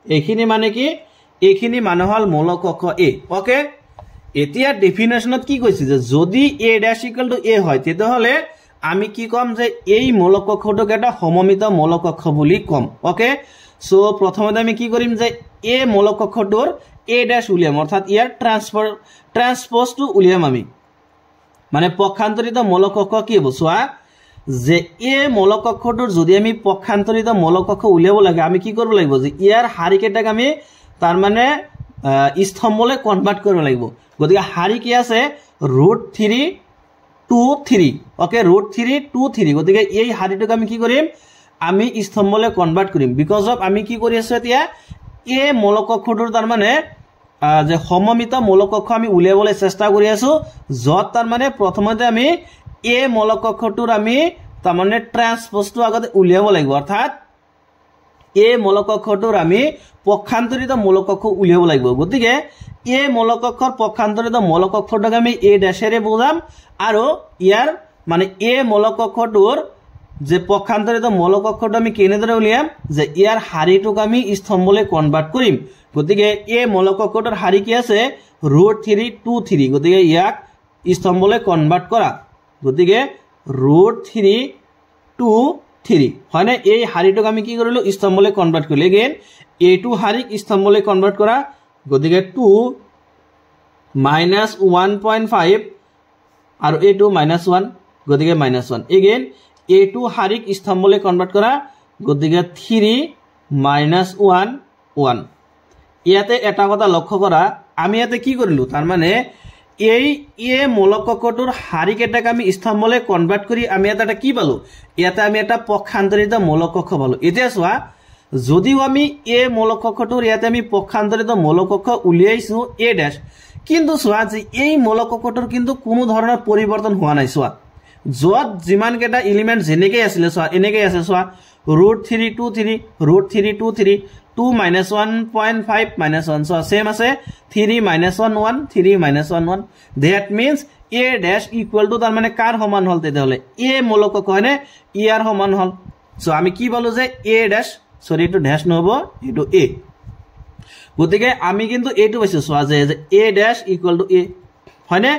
এইখিনি মানে কি এইখিনি মান হল মূলক কক্ষ a ওকে এতিয়া ডেফিনেশনত কি কৈছে যে যদি a dash equal to a হয় তেতিয়াহলে আমি কি কম যে এই মূলক কক্ষটোক এটা সমমিত মূলক কক্ষ বুলি কম ওকে সো প্ৰথমতে আমি কি কৰিম যে a মূলক কক্ষটোৰ a ড্যাশ উলিয়াম অৰ্থাৎ ইয়াৰ ট্ৰান্সপোজ টু উলিয়াম আমি মানে পক্ষান্তৰিত মূলক কক্ষ কি হ'ব সোয়া যে a মূলক কক্ষটোৰ যদি আমি পক্ষান্তৰিত মূলক কক্ষ উলিয়াব লাগে আমি কি কৰিব লাগিব যে ইয়াৰ হাৰিকেটাক আমি তাৰ মানে স্তম্ভলৈ কনভাৰ্ট কৰিব লাগিব গতিকে হাৰি কি আছে √3 2 3 ওকে √3 2 3 গতিকে এই হাৰিটোক আমি কি কৰিম আমি স্তম্ভলৈ কনভাৰ্ট কৰিম বিকজ অফ আমি কি কৰি আছো এতিয়া a মূলক কক্ষটোৰ তাৰ মানে যে সমমিত মূলক কক্ষ আমি উলিয়াবলৈ চেষ্টা কৰি আছো যত তাৰ মানে প্ৰথমতে আমি a মূলক কক্ষটোৰ আমি তাৰ মানে ট্ৰান্সপোজটো আগতে উলিয়াব লাগিব অৰ্থাৎ a মূলক কক্ষটোৰ আমি পক্ষান্তৰিত মূলক কক্ষ উলিয়াব লাগিব গতিকে a মূলক কক্ষৰ পক্ষান্তৰিত মূলক কক্ষটোক আমি a ড্যাশেৰে বুজাম আৰু ইয়াৰ মানে a মূলক কক্ষটোৰ যে পক্ষান্তৰিত মূলক কক্ষটো আমি কেনেদৰে উলিয়াম যে ইয়াৰ হাৰিটোক আমি স্তম্ভলৈ কনভাৰ্ট কৰিম গতিকে a মূলক কক্ষটোৰ হাৰি কি আছে √3 2 3 গতিকে ইয়াক স্তম্ভলৈ কনভাৰ্ট কৰা গতিকে √3 2 3 হয়নে এই হাৰিটোক আমি কি কৰিলো স্তম্ভলৈ কনভাৰ্ট কৰিলে এগেইন a2 হাৰিক স্তম্ভলৈ কনভাৰ্ট কৰা গতিকে 2 -1.5 আৰু a2 -1 গতিকে -1 এগেইন a2 হাৰিক স্তম্ভলৈ কনভাৰ্ট কৰা গতিকে 3 -1 1 ইয়াতে এটা কথা লক্ষ্য কৰা আমি ইয়াতে কি কৰিলো তাৰ মানে এই a মূলক কক্ষটোৰ হাৰিকেটাক আমি স্তম্ভলৈ কনভাৰ্ট কৰি আমি এটা কি পালো ইয়াতে আমি এটা পক্ষান্তৰিত মূলক কক্ষ পালো এতিয়া চোৱা যদিও আমি a মূলক কক্ষটোৰ ইয়াতে আমি পক্ষান্তৰিত মূলক কক্ষ উলিয়াইছো a ড্যাশ কিন্তু চোৱা যে এই মূলক কক্ষটোৰ কিন্তু কোনো ধৰণৰ পৰিৱৰ্তন হোৱা নাই চোৱা যত যিমান কেটা এলিমেন্ট যেনেকৈ আছিল চোৱা এনেকৈ আছে চোৱা √3 2 3 √3 2 3 2 -1.5 -1 so same আছে 3 -1 1 3 -1 1 that means a dash equal to তাৰ মানে কাৰ সমান হল তেতিয়াহলে a মূলক কক্ষ হয়নে ইয়াৰ সমান হল সো আমি কি বলো যে a dash সরি এটো ড্যাশ নহব এটো a গতিকে আমি কিন্তু এটো পাইছো সোয়া যে a dash equal to a হয়নে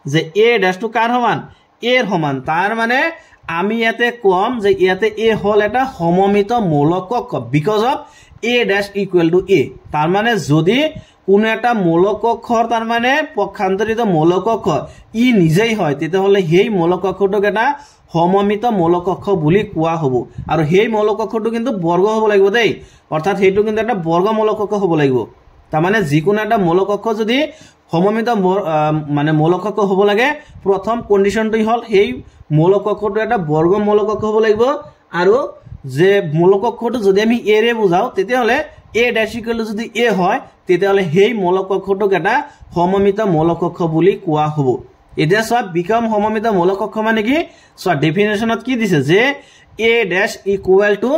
যে a dash to কাৰ সমান a এৰ সমান তাৰ মানে আমি ইয়াতে কম যে ইয়াতে a হল এটা সমমিত মূলক কক্ষ because of a dash equal to a তাৰ মানে যদি কোনো এটা মূলক কক্ষৰ তাৰ মানে পক্ষান্তরিত মূলক কক্ষ ই নিজেই হয় তেতিয়াহলে সেই মূলক কক্ষটোক এটা সমমিত মূলক কক্ষ বুলি কোৱা হ'ব আৰু সেই মূলক কক্ষটো কিন্তু বৰ্গ হ'ব লাগিব দেই অৰ্থাৎ হেতু কিন্তু এটা বৰ্গ মূলক কক্ষ হ'ব লাগিব তাৰ মানে যিকোনো এটা মূলক কক্ষ যদি সমমিত মানে মূলক কক্ষ হ'ব লাগে প্ৰথম কন্ডিশনটো হল সেই মূলক কক্ষটো এটা বৰ্গ মূলক কক্ষ হ'ব লাগিব আৰু যে মূলক কক্ষটো যদি আমি a ৰে বুজাও তেতিয়াহলে a dash equal to যদি a হয় তেতিয়াহলে সেই মূলক কক্ষটোক এটা সমমিত মূলক কক্ষ বুলি কোৱা হ'ব এতিয়া সব বিকম সমমিত মূলক কক্ষ মানে কি সো ডেফিনেশনত কি দিছে যে a dash equal to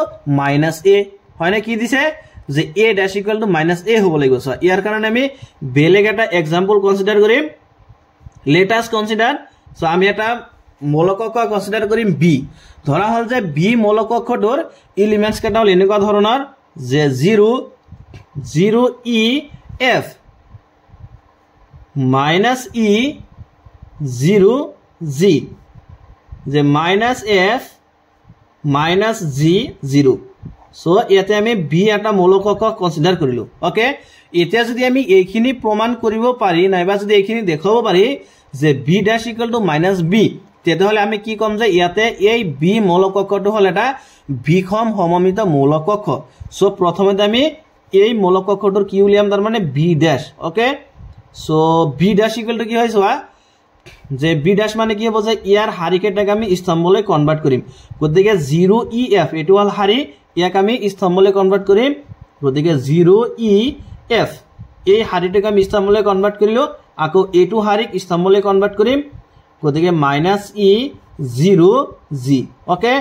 -a হয়নে কি দিছে যে a dash equal to -a হ'ব লাগিব সো ইয়াৰ কাৰণে আমি বেলেগ এটা एग्जांपल কনসিডাৰ কৰিম লেট আস কনসিডাৰ সো আমি এটা মূলক কক্ষ কনসিডাৰ কৰিম b ধৰা হল যে b মূলক কক্ষটোৰ এলিমেন্টস কেটা হল এনেকুৱা ধৰণৰ যে 0 0 e f -e 0 g যে -f -g 0 সো ইয়াতে আমি b এটা মূলক কক্ষ কনসিডার কৰিলো ওকে এতিয়া যদি আমি এইখিনি প্ৰমাণ কৰিব পাৰি নাইবা যদি এইখিনি দেখাব পাৰি যে b dash equal to -b তেতিয়াহলে আমি কি কম যে ইয়াতে এই b মূলক কক্ষটো হল এটা বিষম সমমিত মূলক কক্ষ সো প্ৰথমতে আমি এই মূলক কক্ষটোৰ কি উলিয়াম তাৰ মানে b dash okay so B dash equal to কি হয় চোৱা যে বি ড্যাশ মানে কি হ'ব যে ইয়াৰ শাৰীকেইটাক আমি স্তম্ভলৈ কনভাৰ্ট কৰিম গতিকে 0EF এটো হল শাৰী ইয়াক আমি স্তম্ভলৈ কনভাৰ্ট কৰিম গতিকে 0EF এই শাৰীটোক আমি স্তম্ভলৈ কনভাৰ্ট কৰিলো আকৌ এটো শাৰীক স্তম্ভলৈ কনভাৰ্ট কৰিম গতিকে -E0G ওকে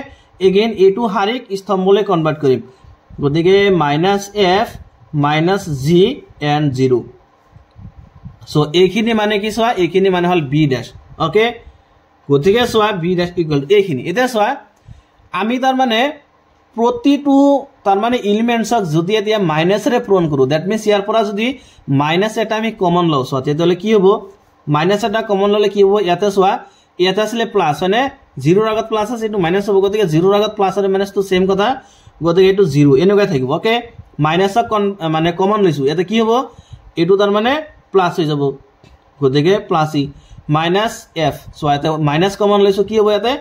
এগেইন এটো শাৰীক স্তম্ভলৈ কনভাৰ্ট কৰিম গতিকে -F -G and 0 সো এইখিনি মানে কি চোৱা এইখিনি মানে হল বি ড্যাশ ওকে গতিকে চোৱা বি ড্যাশ ইকুয়াল টু এইখিনি এটা চোৱা আমি তাৰ মানে প্ৰতিটো তাৰ মানে এলিমেন্টছক যদি এতিয়া মাইনাসৰে পূৰণ কৰো দ্যাট মিন্স ইয়াৰ পৰা যদি মাইনাস এটা আমি কমন লও সো তেতিয়ালে কি হ'ব মাইনাস এটা কমন ললে কি হ'ব ইয়াতে চোৱা ইয়াতে আসলে প্লাস মানে 0 ৰ আগত প্লাস আছে এটো মাইনাস হ'ব গতিকে 0 ৰ আগত প্লাস আৰু মাইনাস তো সেম কথা গতিকে এটো 0 এনেকৈ থাকিব ওকে মাইনাসক মানে কমন লৈছো ইয়াতে কি হ'ব এটো তাৰ মানে প্লাস হৈ যাব গতিকে plus E minus f so ইয়াতে মাইনাস কমন লৈছো কি হ'ব ইয়াতে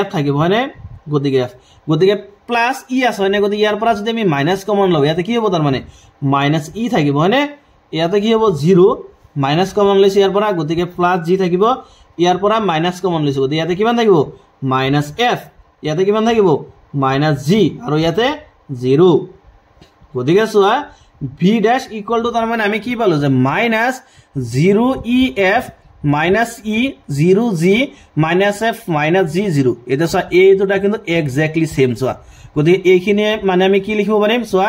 f থাকিব হয়নে গতিকে f গতিকে প্লাস ই আছে হয়নে গতিকে ইয়াৰ পৰা যদি আমি মাইনাস কমন লও ইয়াতে কি হ'ব তাৰ মানে মাইনাস ই থাকিব হয়নে ইয়াতে কি হ'ব 0 মাইনাস কমন লৈছো ইয়াৰ পৰা গতিকে প্লাস g থাকিব ইয়াৰ পৰা মাইনাস কমন লৈছো গতিকে ইয়াতে কিমান থাকিব মাইনাস f ইয়াতে কিমান থাকিব মাইনাস g আৰু ইয়াতে 0 গতিকে চোৱা v ড্যাশ ইকুয়াল টু তাৰ মানে আমি কি পালো যে -0EF -E0G -F -G0 এটা চোৱা এই দুটা কিন্তু এক্স্যাক্টলি সেম চোৱা গতিকে এইখিনি মানে আমি কি লিখিব পাৰিম চোৱা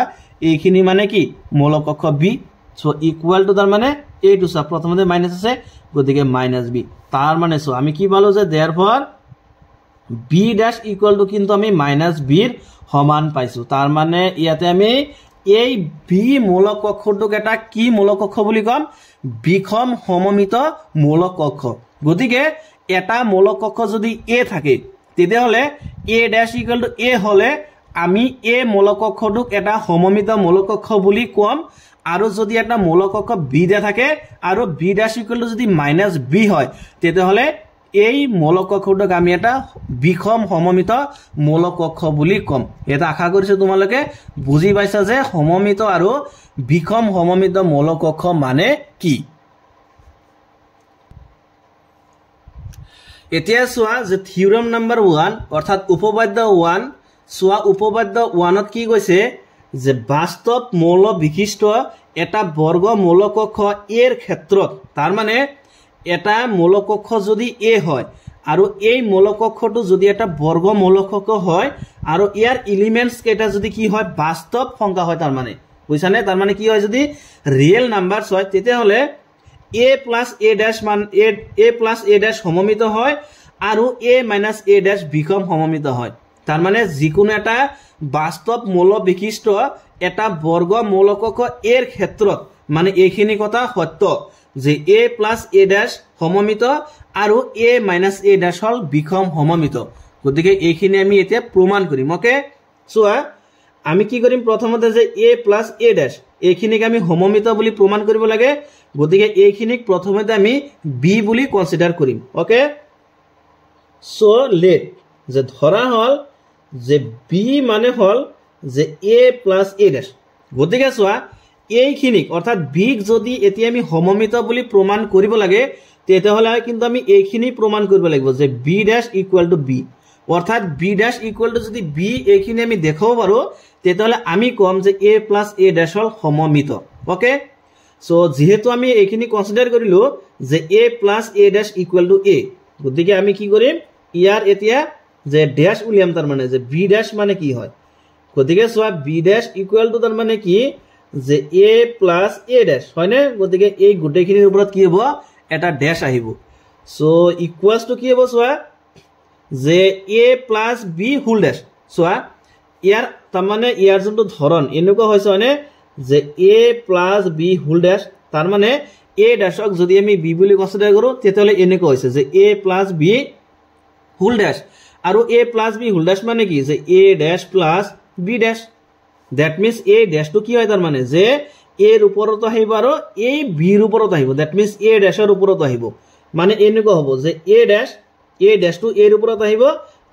এইখিনি মানে কি মৌলিক কক্ষ b সো ইকুয়াল টু তাৰ মানে এইটো চোৱা প্ৰথমতে মাইনাস আছে গতিকে -b তাৰ মানে চোৱা আমি কি পালো যে therefore b dash equal two কিন্তু আমি -b ৰ সমান পাইছো তাৰ মানে ইয়াতে আমি এই বি মৌলিক কক্ষটোক এটা কি মৌলিক কক্ষ বুলি কম বিষম সমমিত মৌলিক কক্ষ গতিকে এটা মৌলিক কক্ষ যদি a থাকে তেতিয়াহলে a dash equal to a হলে আমি a মৌলিক কক্ষটোক এটা সমমিত মৌলিক কক্ষ বুলি কম আৰু যদি এটা মৌলিক কক্ষ b দে থাকে আৰু b ড্যাশ ইকুয়াল টু যদি -b হয় তেতিয়াহলে এই মৌলিক কক্ষটোক আমি এটা বিষম সমমিত মৌলিক কক্ষ বুলি কম এটা আশা কৰিছো তোমালোকে বুজি পাইছা যে সমমিত আৰু বিষম সমমিত মৌলিক কক্ষ মানে কি এতিয়া চোৱা যে থিওৰেম নাম্বাৰ 1 অৰ্থাৎ উপপাদ্য 1 চোৱা উপপাদ্য 1 ত কি কৈছে যে বাস্তৱ মৌল বিশিষ্ট এটা বৰ্গ মৌলিক কক্ষ এৰ ক্ষেত্ৰত তাৰ মানে এটা মৌলিক কক্ষ যদি a হয় আৰু এই মৌলিক কক্ষটো যদি এটা বৰ্গ মৌলিক কক্ষ হয় আৰু ইয়াৰ এলিমেন্টস কেটা যদি কি হয় বাস্তৱ সংখ্যা হয় তাৰ মানে বুঝছানে তাৰ মানে কি হয় যদি ৰিয়েল নাম্বাৰস হয় তেতিয়াহলে a plus a dash মান a plus a dash সমমিত হয় আৰু a minus a dash বিষম সমমিত হয় তাৰ মানে যিকোনো এটা বাস্তৱ মৌল বিশিষ্ট এটা বৰ্গ মৌলিক কক্ষ এৰ ক্ষেত্ৰত মানে এইখিনি কথা সত্য যে a plus a dash সমমিত আৰু a minus a dash হল বিষম সমমিত গতিকে এইখিনি আমি এতিয়া প্ৰমাণ কৰিম ওকে চোৱা আমি কি কৰিম প্ৰথমতে যে a plus a dash এইখিনিক আমি সমমিত বুলি প্ৰমাণ কৰিব লাগে গতিকে এইখিনিক প্ৰথমতে আমি b বুলি কনসিডাৰ কৰিম ওকে সো লেট যে ধৰা হল যে b মানে হল যে a plus a dash গতিকে চোৱা এইখিনিক অৰ্থাৎ b যদি এতিয়া আমি সমমিত বুলি প্ৰমাণ কৰিব লাগে তেতিয়াহলে কিন্তু আমি এইখিনি প্ৰমাণ কৰিব লাগিব যে b dash equal to b অৰ্থাৎ b dash equal to যদি b এইখিনি আমি দেখাব পাৰো তেতিয়াহলে আমি কম যে a plus a dash হল সমমিত ওকে সো যেহেতু আমি এইখিনি কনসিডাৰ কৰিলো যে a plus a dash equal to a গতিকে আমি কি কৰিম ইয়াৰ এতিয়া যে ড্যাশ উলিয়াম তাৰ মানে যে b dash মানে কি হয় গতিকে সোয়া b dash equal to তাৰ মানে কি যে a plus a dash হয় না গতিকে এই গুটেখিনিৰ ওপৰত কি হ'ব এটা ড্যাশ আহিব সো ইকুয়ালস টু কি হ'ব সোয়া যে a plus b whole dash সোয়া ইয়াৰ তাৰ মানে ইয়াৰ যোনটো ধৰণ এনেকুৱা হৈছে মানে যে a plus b whole dash তাৰ মানে a ড্যাশক যদি আমি b বুলি কনসিডাৰ কৰো তেতিয়ালে এনেকুৱা হৈছে যে a plus b whole dash আৰু a plus b whole dash মানে কি যে a dash plus b dash that means a dash to কি হয় তাৰ মানে যে a ৰ ওপৰত আহিব আৰু a b ৰ ওপৰত আহিব that means a dash ৰ ওপৰত আহিব মানে এনেকুৱা হ'ব যে a dash to a ৰ ওপৰত আহিব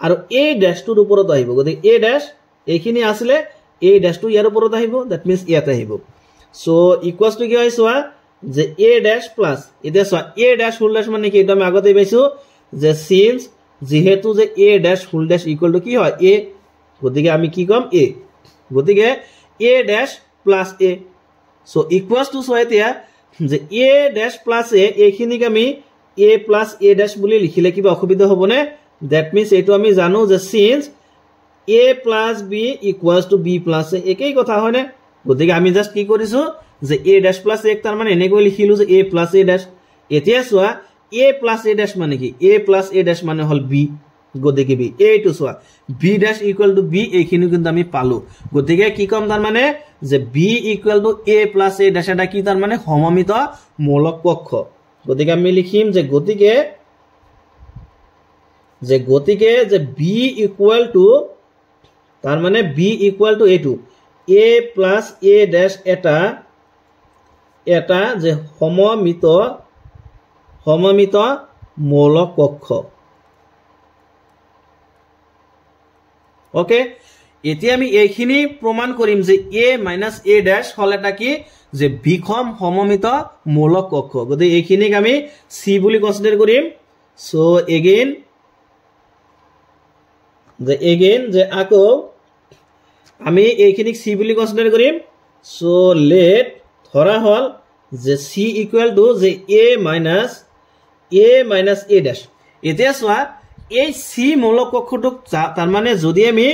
আৰু a dash to ৰ ওপৰত আহিব গতিকে a dash এইখিনি আসলে a dash to ইয়াৰ ওপৰত আহিব that means ইয়াতে আহিব সো ইকুয়ালস টু কি হয় সোয়া যে a ড্যাশ প্লাস এটা so a dash whole dash মানে কি এটা আমি আগতেই পাইছো যে সিন্স যেহেতু যে a dash whole dash equal to কি হয় a গতিকে আমি কি কম a গতিকে a dash plus a so equals to so এতিয়া যে a ড্যাশ প্লাস a এইখিনিক আমি a প্লাস a ড্যাশ বুলি লিখিলে কিবা অসুবিধা হবনে দ্যাট মিন্স এটো আমি জানো যে since a plus b equals to b plus a একই কথা হয়নে গতিকে আমি জাস্ট কি কৰিছো যে a ড্যাশ প্লাস a তাৰ মানে এনেকৈ লিখিলো যে a প্লাস a ড্যাশ এতিয়া সোয়া a প্লাস a ড্যাশ মানে কি a প্লাস a ড্যাশ মানে হল b গতিকে b এইটো সোয়া b dash equal to b এইখিনি কিন্তু আমি পালো গতিকে কি কম তাৰ মানে যে b equal to a plus a dash এটা কি তাৰ মানে সমমিত মূলক পক্ষ গতিকে আমি লিখিম যে গতিকে যে b ইকুয়াল টু তাৰ মানে b equal to a2 a plus a dash এটা যে সমমিত মূলক পক্ষ ওকে এতিয়া আমি এইখিনি প্রমাণ কৰিম যে a মাইনাস a ড্যাশ হল এটা কি যে বিষম সমমিত মূলক পক্ষ গতিকে এইখিনিক আমি c বুলি কনসিডার কৰিম সো এগেইন যে আকৌ আমি এইখিনিক c বুলি কনসিডাৰ কৰিম সো লেট ধৰা হল যে c ইকুয়াল টু যে a মাইনাস a ড্যাশ এতিয়া সোয়া এই c মূলক পক্ষটোক তার মানে যদি আমি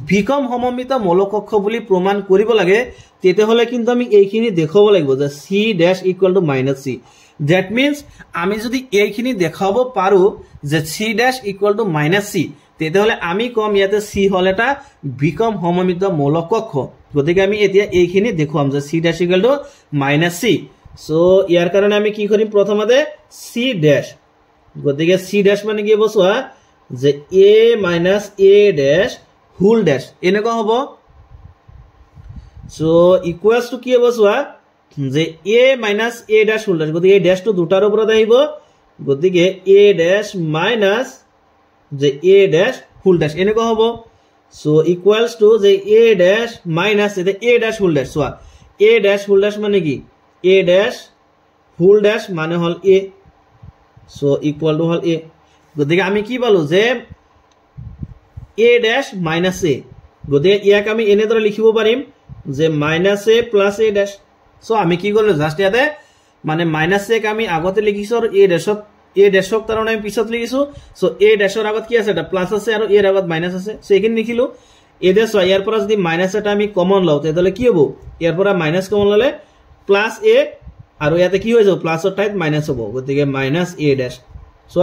বিষম সমমিত মূলক পক্ষ বুলি প্রমাণ কৰিব লাগে তেতে হলে কিন্তু আমি এইখিনি দেখাব লাগিব যে c dash equal to minus c that means আমি যদি এইখিনি দেখাব পাৰো যে c dash equal to minus c তেতে হলে আমি কম ইয়াতে c হল এটা বিষম সমমিত মূলক পক্ষ গতিকে আমি এতিয়া এইখিনি দেখাম যে c dash equal to minus c so ইয়াৰ কাৰণে আমি কি কৰিম প্ৰথমতে c ড্যাশ গতিকে c ড্যাশ মানে কি হ'ব সোয়া যে a minus a dash whole dash এনেকুৱা হ'ব সো ইকুয়ালস টু কি হ'ব সোয়া যে a minus a dash whole dash গতিকে এই ড্যাশটো দুটাৰ ওপৰত আহিব গতিকে a ড্যাশ মাইনাস যে a ড্যাশ হোল ড্যাশ এনেকুৱা হ'ব সো ইকুয়ালস টু যে a ড্যাশ মাইনাস এটা a ড্যাশ হোল ড্যাশ সোয়া a ড্যাশ হোল ড্যাশ মানে কি a ড্যাশ হোল ড্যাশ মানে হল a সো ইকুয়াল টু হল a গতিকে আমি কি পালো যে a ড্যাশ মাইনাস a গতিকে ইয়াক আমি এনেদৰে লিখিব পাৰিম যে minus a plus a dash so আমি কি কৰিলো জাস্ট ইয়াতে মানে মাইনাস a ক আমি আগতে লিখিছো আৰু a ড্যাশক তাৰ মানে আমি পিছত লিখিছো সো a ড্যাশৰ আগত কি আছে এটা প্লাস আছে আৰু a ৰ আগত মাইনাস আছে সো এইখিনি লিখিলো a ড্যাশ ইয়াৰ পৰা যদি মাইনাস এটা আমি কমন লও তেতিয়ালে কি হ'ব ইয়াৰ পৰা মাইনাস কমন ললে প্লাস a আৰু ইয়াতে কি হৈ যাব প্লাসৰ ঠাইত মাইনাস হ'ব গতিকে minus a dash so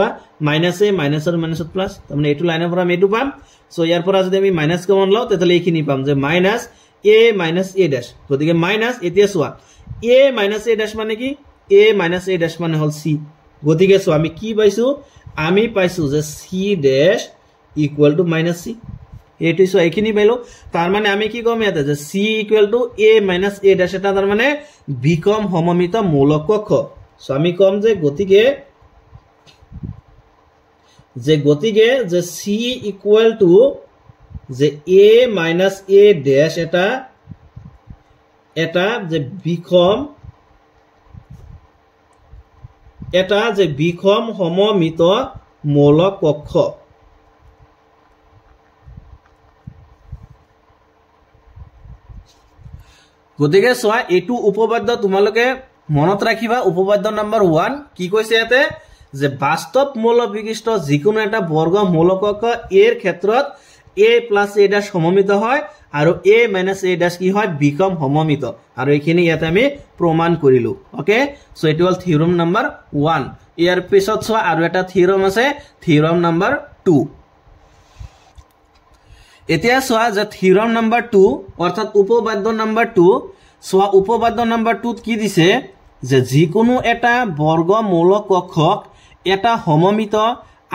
minus a minus আৰু মাইনাস প্লাস তাৰমানে এটো লাইনৰ পৰা আমি এটো পাম সো ইয়াৰ পৰা যদি আমি মাইনাস কমন লও তেতিয়ালে এইখিনি পাম যে minus a minus a dash গতিকে মাইনাস এতিয়া সোয়া a মাইনাস a ড্যাশ মানে কি a মাইনাস a ড্যাশ মানে হল c গতিকে সো আমি কি পাইছো আমি পাইছো যে c dash equal to minus c এটো সো এইখিনি পাইলো তার মানে আমি কি কম ইয়াতে যে c equal to a minus a dash এটা তার মানে বিষম সমমিত মূলক পক্ষ সো আমি কম যে গতিকে যে c ইকুয়াল টু যে a মাইনাস a ড্যাশ এটা যে বিষম সমমিত মূলক পক্ষ গতিকে সোয়া এটু উপপাদ্য তোমালোকে মনত ৰাখিবা উপপাদ্য নাম্বাৰ 1 কি কৈছে ইয়াতে যে বাস্তৱ মূল বিশিষ্ট যিকোনো এটা বৰ্গ মূলক পক্ষ এৰ ক্ষেত্ৰত a প্লাস a ড্যাশ সমমিত হয় আৰু a মাইনাস a ড্যাশ কি হয় বিষম সমমিত আৰু এইখিনি ইয়াতে আমি প্ৰমাণ কৰিলো ওকে সো এটো হল থিওৰাম নাম্বাৰ 1 ইয়াৰ পিছত সোয়া আৰু এটা থিওরাম আছে থিওরাম নাম্বার 2 এতিয়া সোয়া যে থিওরাম নাম্বার 2 অর্থাৎ উপপাদ্য নাম্বার 2 সোয়া উপপাদ্য নাম্বার 2 কি দিছে যে যিকোনো এটা বর্গ মূলক পক্ষক এটা সমমিত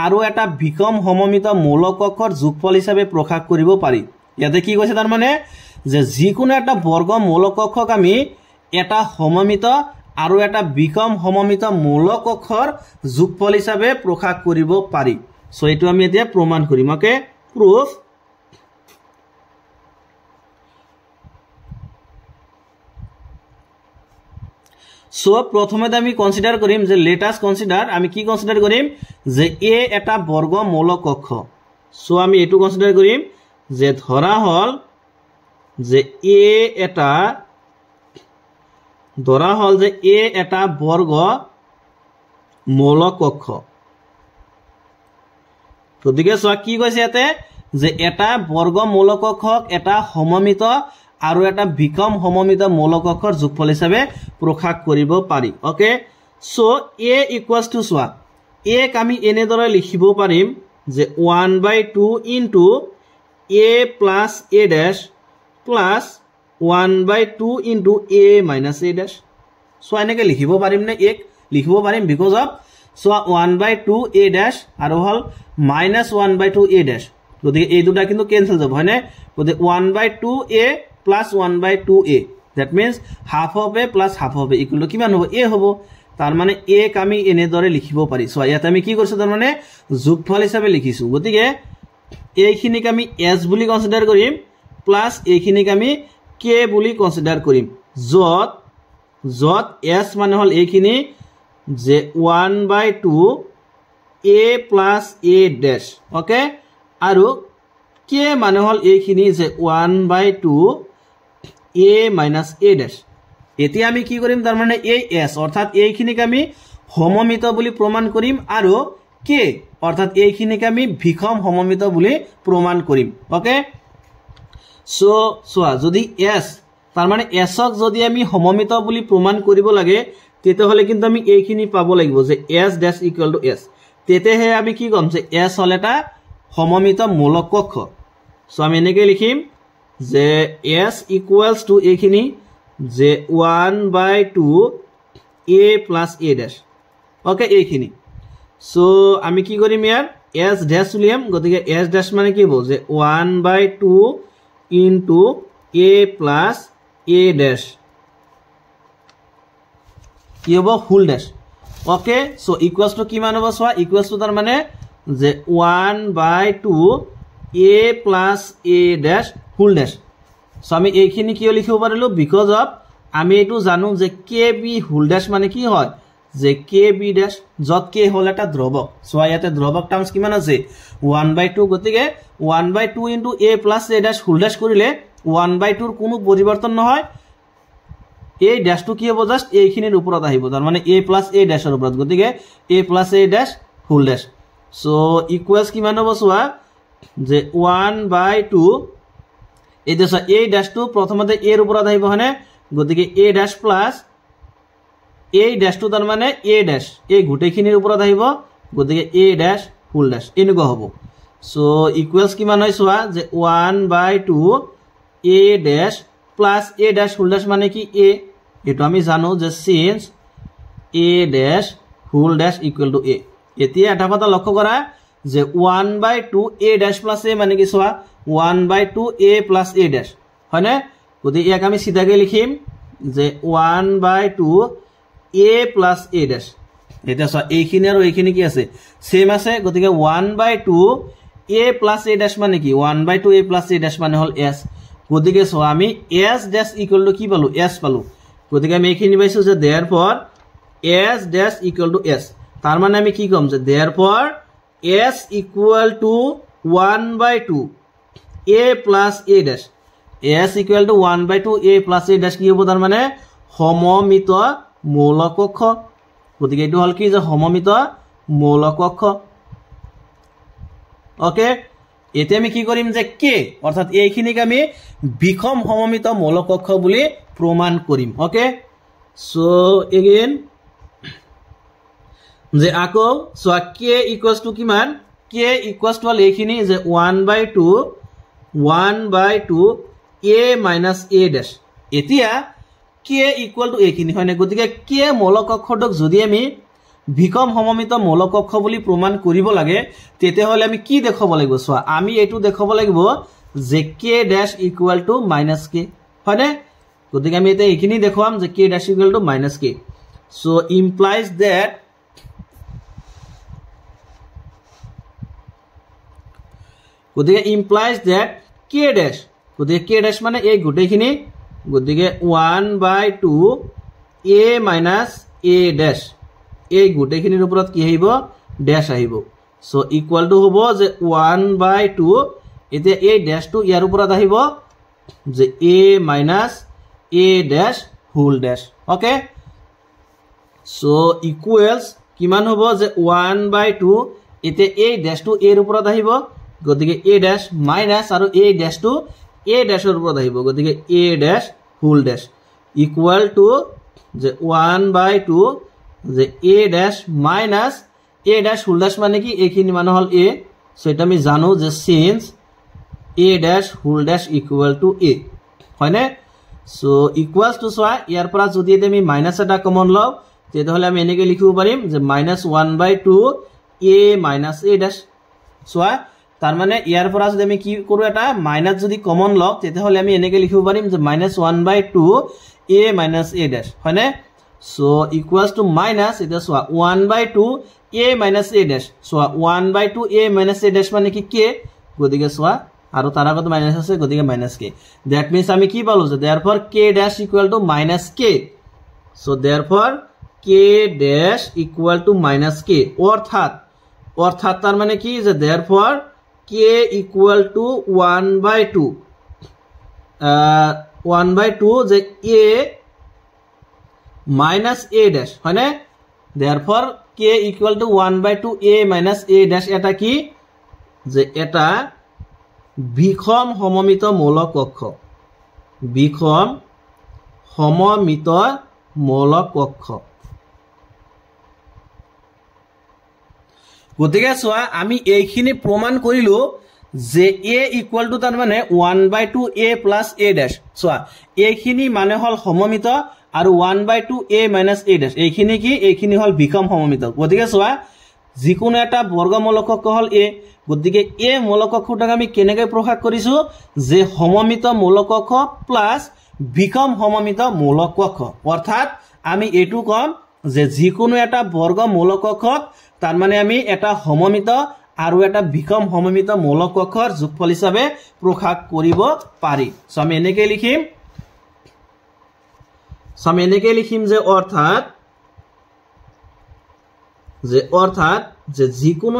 আৰু এটা বিষম সমমিত মূলক পক্ষৰ যোগফল হিচাপে প্ৰকাশ কৰিব পাৰি ইয়াতে কি কৈছে তাৰ মানে যে যিকোনো এটা বৰ্গ মূলক পক্ষক আমি এটা সমমিত আৰু এটা বিষম সমমিত মূলক পক্ষৰ যোগফল হিচাপে প্ৰকাশ কৰিব পাৰি সো এটো আমি এতিয়া প্ৰমাণ কৰিম ওকে প্ৰুফ সো প্রথমে আমি কনসিডার করিম যে লেটাস কনসিডার আমি কি কনসিডার করিম যে এ এটা বর্গমূল কক্ষ সো আমি এটু কনসিডার করিম যে ধরা হল যে এ এটা বর্গমূল কক্ষ গতিকে চোৱা কি কৈছে ইয়াতে যে এটা বৰ্গমূল কক্ষক এটা সমমিত আৰু এটা বিকম সমমিত মূল কক্ষৰ যোগফল হিচাপে প্ৰকাশ কৰিব পাৰি okay so a equals to চোৱা a ক আমি এনেদৰে লিখিব পাৰিম যে 1/2 into a plus a dash plus 1/2 into a minus a dash so এনেকে লিখিব পাৰিম নে এক লিখিব পাৰিম because of so 1/2 a dash আৰু হল মাইনাস 1/2 a ড্যাশ গতিকে এই দুটা কিন্তু ক্যান্সেল যাব হয়নে গতিকে 1/2 a plus 1/2 a that means half of a plus half of a equal to কিমান হ'ব a হ'ব তাৰ মানে a ক আমি এনেদৰে লিখিব পাৰি সো ইয়াত আমি কি কৰিছো তাৰ মানে যোগফল হিচাপে লিখিছো গতিকে এইখিনিক আমি s বুলি কনসিডাৰ কৰিম প্লাস এইখিনিক আমি k বুলি কনসিডাৰ কৰিম যত s মানে হল এইখিনি যে 1/2 a plus a dash okay আৰু k মানে হল এইখিনি যে 1/2 a minus a dash এতিয়া আমি কি কৰিম তাৰ মানে এই s অৰ্থাৎ এইখিনিক আমি সমমিত বুলি প্ৰমাণ কৰিম আৰু k অৰ্থাৎ এইখিনিক আমি বিকম সমমিত বুলি প্ৰমাণ কৰিম ওকে সো সোৱা যদি s তাৰ মানে s ক যদি আমি সমমিত বুলি প্ৰমাণ কৰিব লাগে তেতিয়াহলে কিন্তু আমি এইখিনি পাব লাগিব যে s dash equal to s তেতিয়াহে আমি কি কম যে s হল এটা সমমিত মূল কক্ষ সো আমি এনেকে লিখিম যে s ইকুয়ালস টু এইখিনি যে 1/2 a plus a dash okay এইখিনি সো আমি কি কৰিম ইয়াৰ s dash উলিয়াম গতিকে s dash মানে কি হ'ব যে 1/2 into a plus a dash কি হ'ব whole dash okay so equals to কিমান হ'ব সোৱা ইকুয়ালস টু তাৰ মানে যে 1/2 a plus a dash whole dash so আমি এইখিনি কিয় লিখিব পাৰিলো বিকজ অফ আমি এটো জানো যে kb হোল ড্যাশ মানে কি হয় যে kb ড্যাশ যত k হল এটা ধ্ৰুৱক সো ইয়াতে ধ্ৰুৱক টাৰ্মস কিমান আছে 1/2 গতিকে 1/2 into a plus a dash whole dash কৰিলে 1/2 ৰ কোনো পৰিৱৰ্তন নহয় এই ড্যাশটো কি হ'ব জাস্ট এইখিনিৰ ওপৰত আহিব তাৰ মানে a plus a dash ৰ ওপৰত গতিকে a plus a dash whole dash so equals কিমান হ'ব সোৱা যে 1/2 এই যে a dash টো প্ৰথমতে a ৰ ওপৰত আহিব হনে গতিকে a dash plus a dash টো তাৰ মানে a dash এই গুটেখিনিৰ ওপৰত আহিব গতিকে a dash হোল ড্যাশ এনেকুৱা হ'ব সো ইকুয়ালস কিমান হয় সোৱা যে 1/2 a dash plus a dash whole dash মানে কি a এটো আমি জানো যে since a dash whole dash equal to a এতিয়া এটা কথা লক্ষ্য কৰা যে 1/2 a dash plus a মানে কি সোৱা 1/2 a plus a dash হয়নে গতিকে ইয়াক আমি সিধাকে লিখিম যে 1/2 a plus a dash এটা সোৱা এইখিনি আৰু এইখিনি কি আছে সেম আছে গতিকে 1/2 a plus a dash মানে কি 1/2 a plus a dash মানে হল s গতিকে সোৱা আমি s dash ইকুয়াল টু কি পালো s পালো গতিকে আমি এইখিনি পাইছো যে therefore s dash equal to s তাৰ মানে আমি কি কম যে therefore s equal to 1/2 a plus a dash s equal to 1/2 a plus a dash কি হ'ব তাৰ মানে সমমিত মূল কক্ষ গতিকে এটো হল কি যে সমমিত মূল কক্ষ ওকে এতিয়া আমি কি কৰিম যে k অৰ্থাৎ এইখিনিক আমি বিকম সমমিত মূল কক্ষ বুলি প্ৰমাণ কৰিম ওকে সো এগেইন যে আকৌ সো k ইকুয়ালস টু কিমান k ইকুয়ালস টু এইখিনি যে 1/2 a minus a dash এতিয়া k ইকুয়াল টু এইখিনি হয় না গতিকে k মূল কক্ষটোক যদি আমি বিকম সমমিত মূল কক্ষ বুলি প্ৰমাণ কৰিব লাগে তেতিয়াহলে আমি কি দেখাব লাগিব সোৱা আমি এটো দেখাব লাগিব যে k dash equal to minus k হয় না গতিকে আমি এটা এইখিনি দেখাম যে k dash equal to minus k so implies that গতিকে implies that k dash গতিকে k dash মানে এই গুটেখিনি গতিকে 1/2 a minus a dash এই গোটেইখিনিৰ ওপৰত কি আহিব ড্যাশ আহিব সো ইকুয়াল টু হ'ব যে 1/2 এতিয়া এই ড্যাশটো ইয়াৰ ওপৰত আহিব যে a minus a dash whole dash okay so equals কিমান হ'ব যে 1/2 এতিয়া এই ড্যাশটো a ৰ ওপৰত আহিব গতিকে a dash মাইনাস আৰু এই ড্যাশটো a dash ৰ ওপৰত আহিব গতিকে a dash whole dash equal to যে 1/2 যে a dash minus a dash whole dash মানে কি এইখিনি মানে হল a সো এটা আমি জানো যে since a dash whole dash equal to a হয়নে সো ইকুয়ালস টু সোয়া ইয়াৰ পৰা যদি আমি মাইনাস এটা কমন লও তেতিয়াহলে আমি এনেকৈ লিখিব পাৰিম যে -1/2 a minus a dash সোয়া তাৰ মানে ইয়াৰ পৰা যদি আমি কি কৰো এটা মাইনাস যদি কমন লও তেতিয়াহলে আমি এনেকৈ লিখিব পাৰিম যে -1/2 a minus a dash হয়নে so equals to minus এটা সোয়া 1/2 a minus a dash soya 1/2 a minus a dash মানে কি k গতিকে সোয়া আৰু তাৰ আগত মাইনাস আছে গতিকে মাইনাস k that means আমি কি পালো যে therefore k dash equal to minus k so therefore k dash equal to minus k অর্থাৎ তার মানে কি যে therefore k equal to 1/2 যে a minus a dash হয় না therefore k equal to 1/2 a minus a dash এটা কি যে এটা বিষম সমমিত মৌলিক কক্ষ বিষম সমমিত মৌলিক কক্ষ গতিকে সোয়া আমি এইখিনি প্রমাণ করিলো যে a ইকুয়াল টু তার মানে 1/2 a plus a dash সোয়া এইখিনি মানে হল সমমিত আৰু 1/2 a minus a dash এইখিনি কি এইখিনি হল বিষম সমমিত গতিকে সোয়া যিকোনো এটা বর্গমূলক কক্ষ হল a গতিকে a মূলক কক্ষটাক আমি কেনেকৈ প্ৰকাশ কৰিছো যে সমমিত মূলক কক্ষ প্লাস বিষম সমমিত মূলক কক্ষ অর্থাৎ আমি এটু কম যে যিকোনো এটা বর্গমূলক কক্ষক তার মানে আমি এটা সমমিত আৰু এটা বিষম সমমিত মূলক কক্ষৰ যোগফল হিচাপে প্ৰকাশ কৰিব পাৰি সো আমি এনেকৈ লিখিম যে অর্থাৎ যে যিকোনো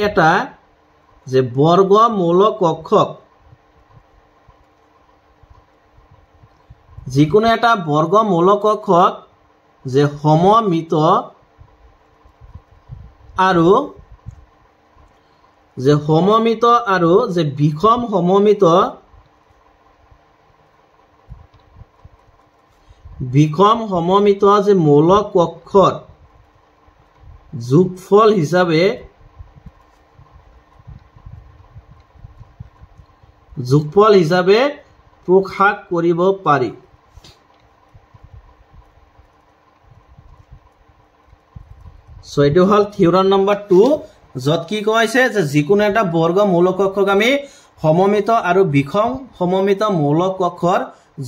এটা যে বর্গমূলক কক্ষক যিকোনো এটা বর্গমূলক কক্ষক যে সমমিত আৰু যে বিষম সমমিত যে মূলক কক্ষৰ যোগফল হিচাপে প্ৰকাশ কৰিব পাৰি সো এটো হল থিওরাম নাম্বার 2 যত কি কইছে যে যিকোনো এটা বর্গমূলক কক্ষক আমি সমমিত আৰু বিষম সমমিত মূলক কক্ষৰ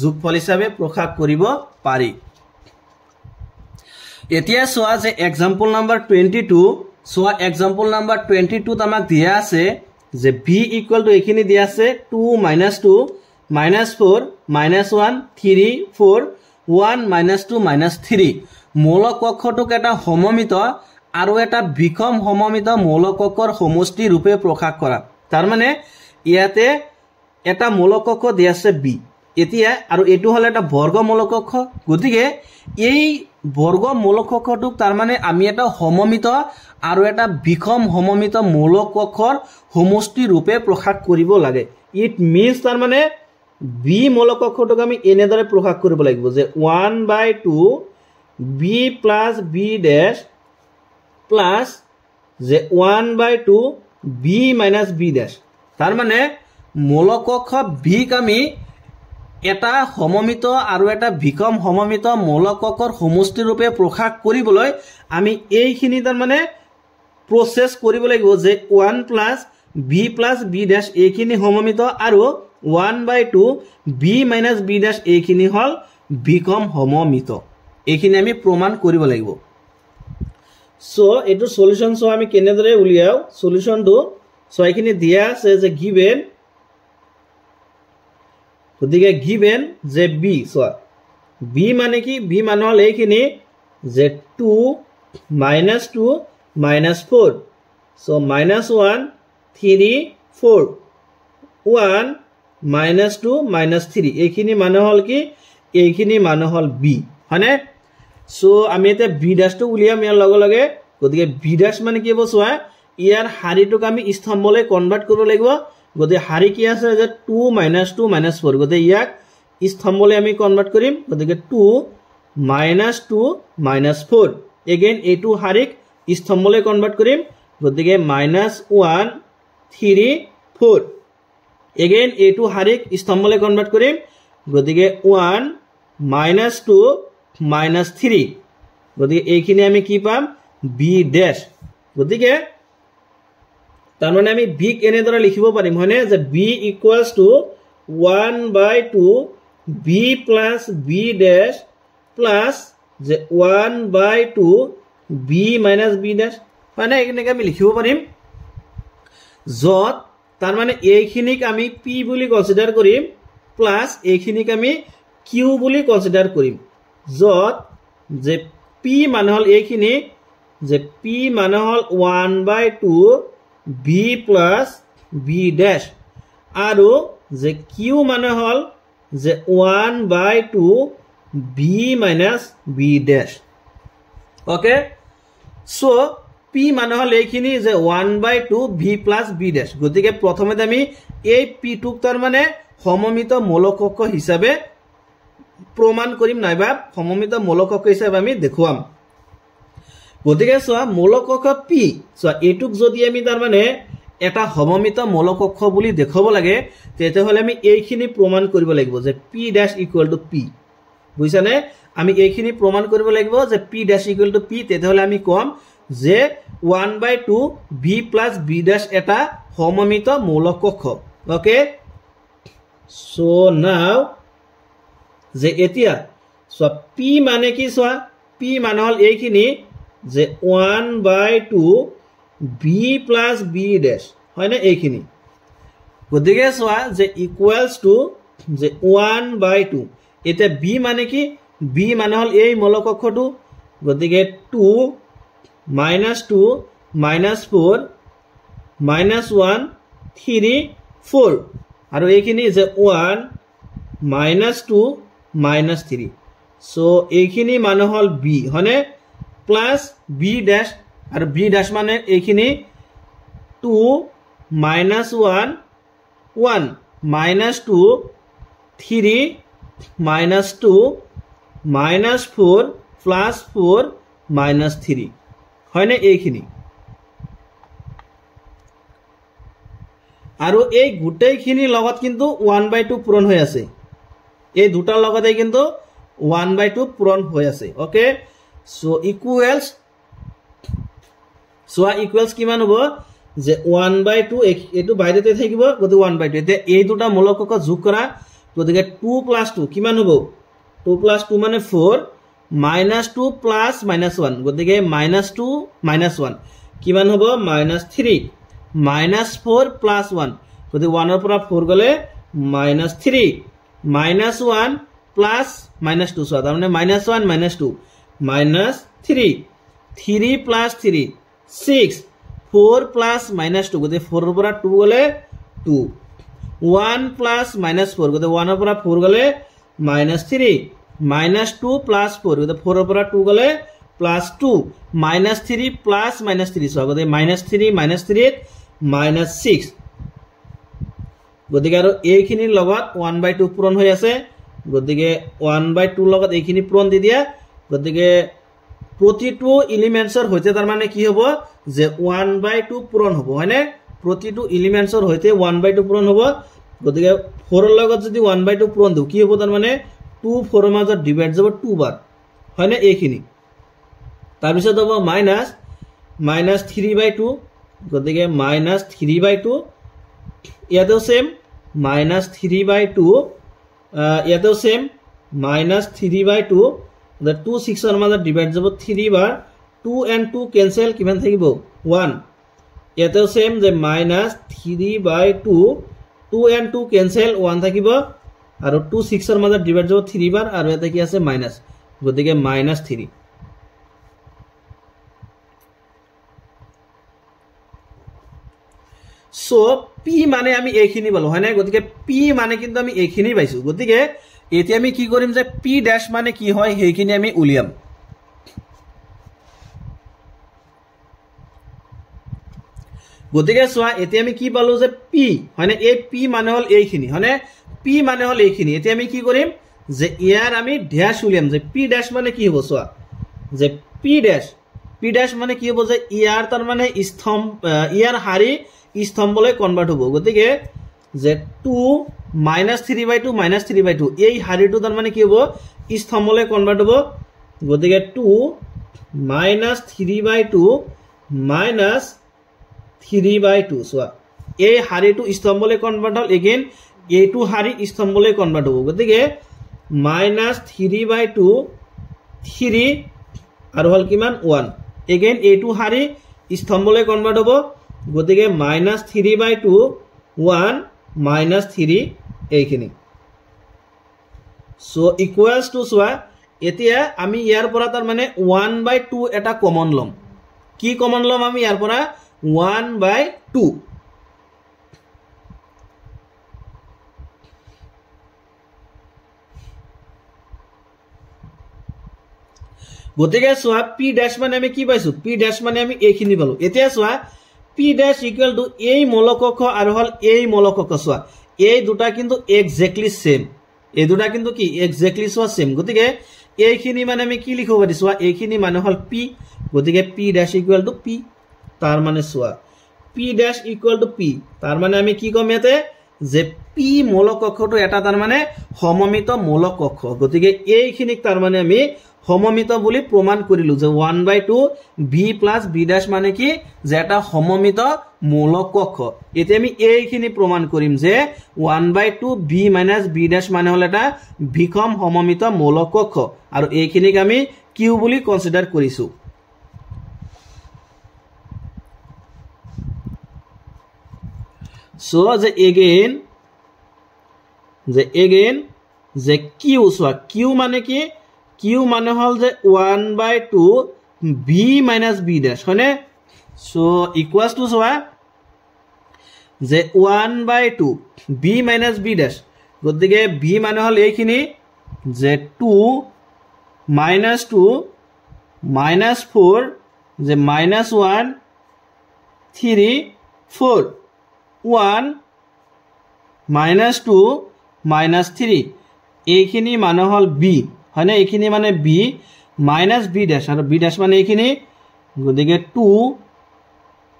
যোগফল হিচাপে প্ৰকাশ কৰিব পাৰি এতিয়া সোয়া যে एग्जांपल নাম্বার 22 সোয়া एग्जांपल নাম্বার 22 আমাক দিয়া আছে যে b ইকুয়াল টু এখিনি দিয়া আছে 2 - 2 -4 -1 3 4 1 -2 -3 মূলক কক্ষটোক এটা সমমিত আৰু এটা বিষম সমমিত মূলক কক্ষৰ সমষ্টি ৰূপে প্ৰকাশ কৰা তাৰ মানে ইয়াতে এটা মূলক কক্ষ দিয়া আছে b এতিয়া আৰু এটো হল এটা বৰ্গমূলক কক্ষ গতিকে এই বৰ্গমূলক কক্ষটোক তাৰ মানে আমি এটা সমমিত আৰু এটা বিষম সমমিত মূলক কক্ষৰ সমষ্টি ৰূপে প্ৰকাশ কৰিব লাগে ইট মিন্স তাৰ মানে b মূলক কক্ষটোক আমি এনেদৰে প্ৰকাশ কৰিব লাগিব যে 1/2 b plus b dash plus যে 1/2 b minus b dash তাৰ মানে মূলক কক্ষ b আমি এটা সমমিত আৰু এটা বিষম সমমিত মূলক কক্ষৰ সমষ্টি ৰূপে প্ৰকাশ কৰিবলৈ আমি এইখিনি তাৰ মানে প্ৰসেস কৰিব লাগিব যে 1 plus b dash এইখিনি সমমিত আৰু 1/2 b minus b dash এইখিনি হল বিষম সমমিত এইখিনি আমি প্ৰমাণ কৰিব লাগিব সো এটো সলিউশন সো আমি কেনেদৰে উলিয়াও সলিউশনটো সো এইখিনি দিয়া আছে যে গিভেন গতিকে গিভেন যে বি চোৱা বি মানে কি বি মানে হল এইখিনি যে 2 -2 -4 so -1 3 4 1 -2 -3 এইখিনি মানে হল কি এইখিনি মানে হল বি হয়নে সো আমি এটা বি ড্যাশটো উলিয়াম ইয়াৰ লগে লগে গতিকে বি ড্যাশ মানে কি হ'ব চোৱা ইয়াৰ হাৰিটোক আমি স্তম্ভলৈ কনভাৰ্ট কৰিব লাগিব গতিকে হাৰি কি আছে যে 2 -2 -4 গতিকে ইয়াক স্তম্ভলৈ আমি কনভাৰ্ট কৰিম গতিকে 2 -2 -4 এগেইন এইটো হাৰিক স্তম্ভলৈ কনভাৰ্ট কৰিম গতিকে -1 3 4 এগেইন এইটো হাৰিক স্তম্ভলৈ কনভাৰ্ট কৰিম গতিকে 1 -2 -3 গতিকে এইখিনি আমি কি পাম বি ড্যাশ গতিকে তাৰ মানে আমি বি ক এনেদৰে লিখিব পাৰিম হয়নে যে B equals to 1/2 B plus B dash plus যে 1/2 বি মাইনাস বি ড্যাশ মানে এনেকৈ আমি লিখিব পাৰিম যত তাৰ মানে এইখিনিক আমি পি বুলি কনসিডাৰ কৰিম প্লাস এইখিনিক আমি কিউ বুলি কনসিডাৰ কৰিম যত যে পি মানে হল এইখিনি যে পি মানে হল 1/2 বি প্লাস বি ড্যাশ আৰু যে কিউ মানে হল যে 1/2 B minus B dash okay so P মানে হল এইখিনি যে 1/2 বি প্লাস বি ড্যাশ গতিকে প্ৰথমে আমি এই পি টুক তাৰ মানে সমমিত মৌলিক কক্ষ হিচাপে প্ৰমাণ কৰিম নাইবা সমমিত মৌলিক কক্ষ হিচাপে আমি দেখুৱাম গতিকে চোৱা মৌলিক কক্ষ পি চোৱা এটুক যদি আমি তাৰ মানে এটা সমমিত মৌলিক কক্ষ বুলি দেখাব লাগে তেতিয়াহলে আমি এইখিনি প্ৰমাণ কৰিব লাগিব যে P dash equal two P বুজিছানে আমি এইখিনি প্ৰমাণ কৰিব লাগিব যে P dash equal two P তেতিয়াহলে আমি কম যে 1/2 বি প্লাস বি ড্যাশ এটা সমমিত মৌলিক কক্ষ ওকে সো নাও যে এতিয়া সো পি মানে কি চোৱা পি মানে হল এইখিনি যে 1/2 বি প্লাস বি ড্যাশ হয় না এইখিনি গতিকে চোৱা যে ইকুয়ালস টু যে 1/2 এটা বি মানে কি বি মানে হল এই মৌলিক কক্ষটো গতিকে 2 -2 -4 -1 3 4 আৰু এইখিনি যে 1 -2 -3 সো এইখিনি মানে হল বি হয়নে প্লাস বি ড্যাশ আৰু বি ড্যাশ মানে এইখিনি 2 -1 1 -2 3 -2 -4 +4 -3 হয়নে এইখিনি আৰু এই গোটেইখিনি লগত কিন্তু 1/2 পূৰণ হৈ আছে এই দুটাৰ লগতে কিন্তু 1/2 পূৰণ হৈ আছে okay so equals so equals কিমান হ'ব যে 1/2 এটো বাইরেতে থাকিব গতি 1/2 এতে এই দুটা মৌলিক কক্ষ যোগ কৰা গতিকে 2 + 2 কিমান হ'ব 2 + 2 মানে 4 -2 + -1 গতিকে -2 -1 কিমান হ'ব -3 -4 + 1 গতি 1 ৰ পৰা 4 গলে -3 -1 + -2 সো তাৰ মানে -1 -2 -3 3 + 3 6 4 + -2 গতি 4 ৰ পৰা 2 গলে 2 1 + -4 গতি 1 ৰ পৰা 4 গলে -3 -2 + 4 গতি 4 ৰ পৰা 2 গলে +2 -3 + -3 সো গতি -3 -3 -6 গতিকে আৰু এইখিনিৰ লগত 1/2 পূৰণ হৈ আছে গতিকে 1/2 লগত এইখিনি পূৰণ দি দিয়া গতিকে প্ৰতিটো এলিমেন্টছৰ হৈতে তাৰ মানে কি হ'ব যে 1/2 পূৰণ হ'ব হয়নে প্ৰতিটো এলিমেন্টছৰ হৈতে 1/2 পূৰণ হ'ব গতিকে 4 ৰ লগত যদি 1/2 পূৰণ দিও কি হ'ব তাৰ মানে 2 4 ৰ মাজত ডিভাইড যাব 2 বাৰ হয়নে এইখিনি তাৰ পিছত হ'ব -3/2 গতিকে -3/2 ইয়াতেও সেম -3/2 ইয়াতেও সেম -3/2 the 2 6 ৰ মাজত ডিভাইড যাব 3 বাৰ 2 and 2 কেনসেল কিমান থাকিব 1 ইয়াতেও সেম যে -3/2 2 and 2 কেনসেল 1 থাকিব আৰু 2 6 ৰ মাজত ডিভাইড যাব 3 বাৰ আৰু এটা কি আছে মাইনাস গতিকে -3 সো p মানে আমি এইখিনি পালো হয় না গতিকে p মানে কিন্তু আমি এইখিনি পাইছো গতিকে এতিয়া আমি কি কৰিম যে p ড্যাশ মানে কি হয় সেইখিনি আমি উলিয়াম গতিকে সোয়া এতিয়া আমি কি পালো যে p হয় না এই p মানে হল এইখিনি হয় না p মানে হল এইখিনি এতিয়া আমি কি কৰিম যে ইয়াৰ আমি ড্যাশ উলিয়াম যে p ড্যাশ মানে কি হ'ব সোয়া যে p ড্যাশ মানে কি হ'ব যে ইয়াৰ তাৰ মানে স্তম্ভ ইয়াৰ হাৰি স্তম্ভলৈ কনভার্ট হ'ব গতিকে যে 2 -3/2 -3/2 এই হাৰিটো তাৰ মানে কি হ'ব স্তম্ভলৈ কনভার্ট হ'ব গতিকে 2 -3/2 -3/2 সোয়া এই হাৰিটো স্তম্ভলৈ কনভাৰ্ট হল এগেইন এইটো হাৰি স্তম্ভলৈ কনভাৰ্ট হ'ব গতিকে -3/2 3 আৰু হল কিমান 1 এগেইন এইটো হাৰি স্তম্ভলৈ কনভার্ট হ'ব গতিকে -3/2 1 -3 এইখিনি সো ইকুয়ালস টু সোয়া এতিয়া আমি ইয়াৰ পৰা তাৰ মানে 1/2 এটা কমন লম কি কমন লম আমি ইয়াৰ পৰা 1/2 গতিকে সোয়া p ড্যাশ মানে আমি কি পাইছো p ড্যাশ মানে আমি এইখিনি পালো এতিয়া সোয়া p ড্যাশ ইকুয়াল টু এই মৌলকক্ষ আৰু হল এই মৌলকক্ষ সোয়া এই দুটা কিন্তু এক্স্যাক্টলি সেম এই দুটা কিন্তু কি এক্স্যাক্টলি সোয়া সেম গতিকে এইখিনি মানে আমি কি লিখিব পাৰি সোয়া এইখিনি মানে হল p গতিকে p dash equal two p তার মানে সোয়া p dash equal two p তার মানে আমি কি কম ইয়াতে যে p মৌলকক্ষটো এটা তার মানে সমমিত মৌলকক্ষ গতিকে এইখিনিক তার মানে আমি সমমিত বুলি প্রমাণ কৰিলো যে 1/2 b প্লাস b ড্যাশ মানে কি যে এটা সমমিত মৌলকক্ষ এতিয়া আমি এইখিনি প্রমাণ কৰিম যে 1/2 b মাইনাস b ড্যাশ মানে হল এটা বিষম সমমিত মৌলকক্ষ আৰু এইখিনিক আমি q বুলি কনসিডাৰ কৰিছো সো যে এগেইন যে q সোয়া q মানে কি q মানে হল যে 1/2 b minus b dash হয়নে সো ইকুয়ালস টু সোয়া যে 1/2 b minus b dash গতিকে b মানে হল এইখিনি যে 2 -4 যে -1 3 4 1 -2 -3 এইখিনি মানে হল b হয়নে এইখিনি মানে b minus b dash আৰু b dash মানে এইখিনি গতিকে 2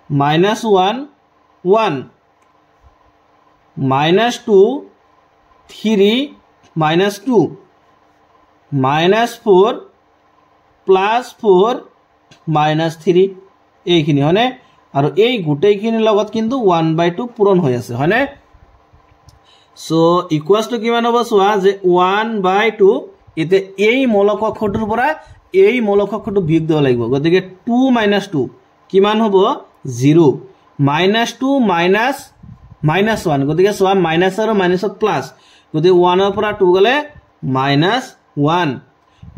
-1 1 -2 3 -2 -4 +4 -3 এইখিনি হয়নে আৰু এই গোটেইখিনি লগত কিন্তু 1/2 পূৰণ হৈ আছে হয়নে সো ইকুয়ালস টু কিমান হ'ব সোৱা যে 1/2 এতে এই মৌলকক্ষটোৰ পৰা এই মৌলকক্ষটো বিয়োগ দিব লাগিব গতিকে 2 - 2 কিমান হ'ব 0 -2 -1 গতিকে সোৱা মাইনাস আৰু মাইনাসত প্লাস গতিকে 1 ৰ পৰা 2 গলে -1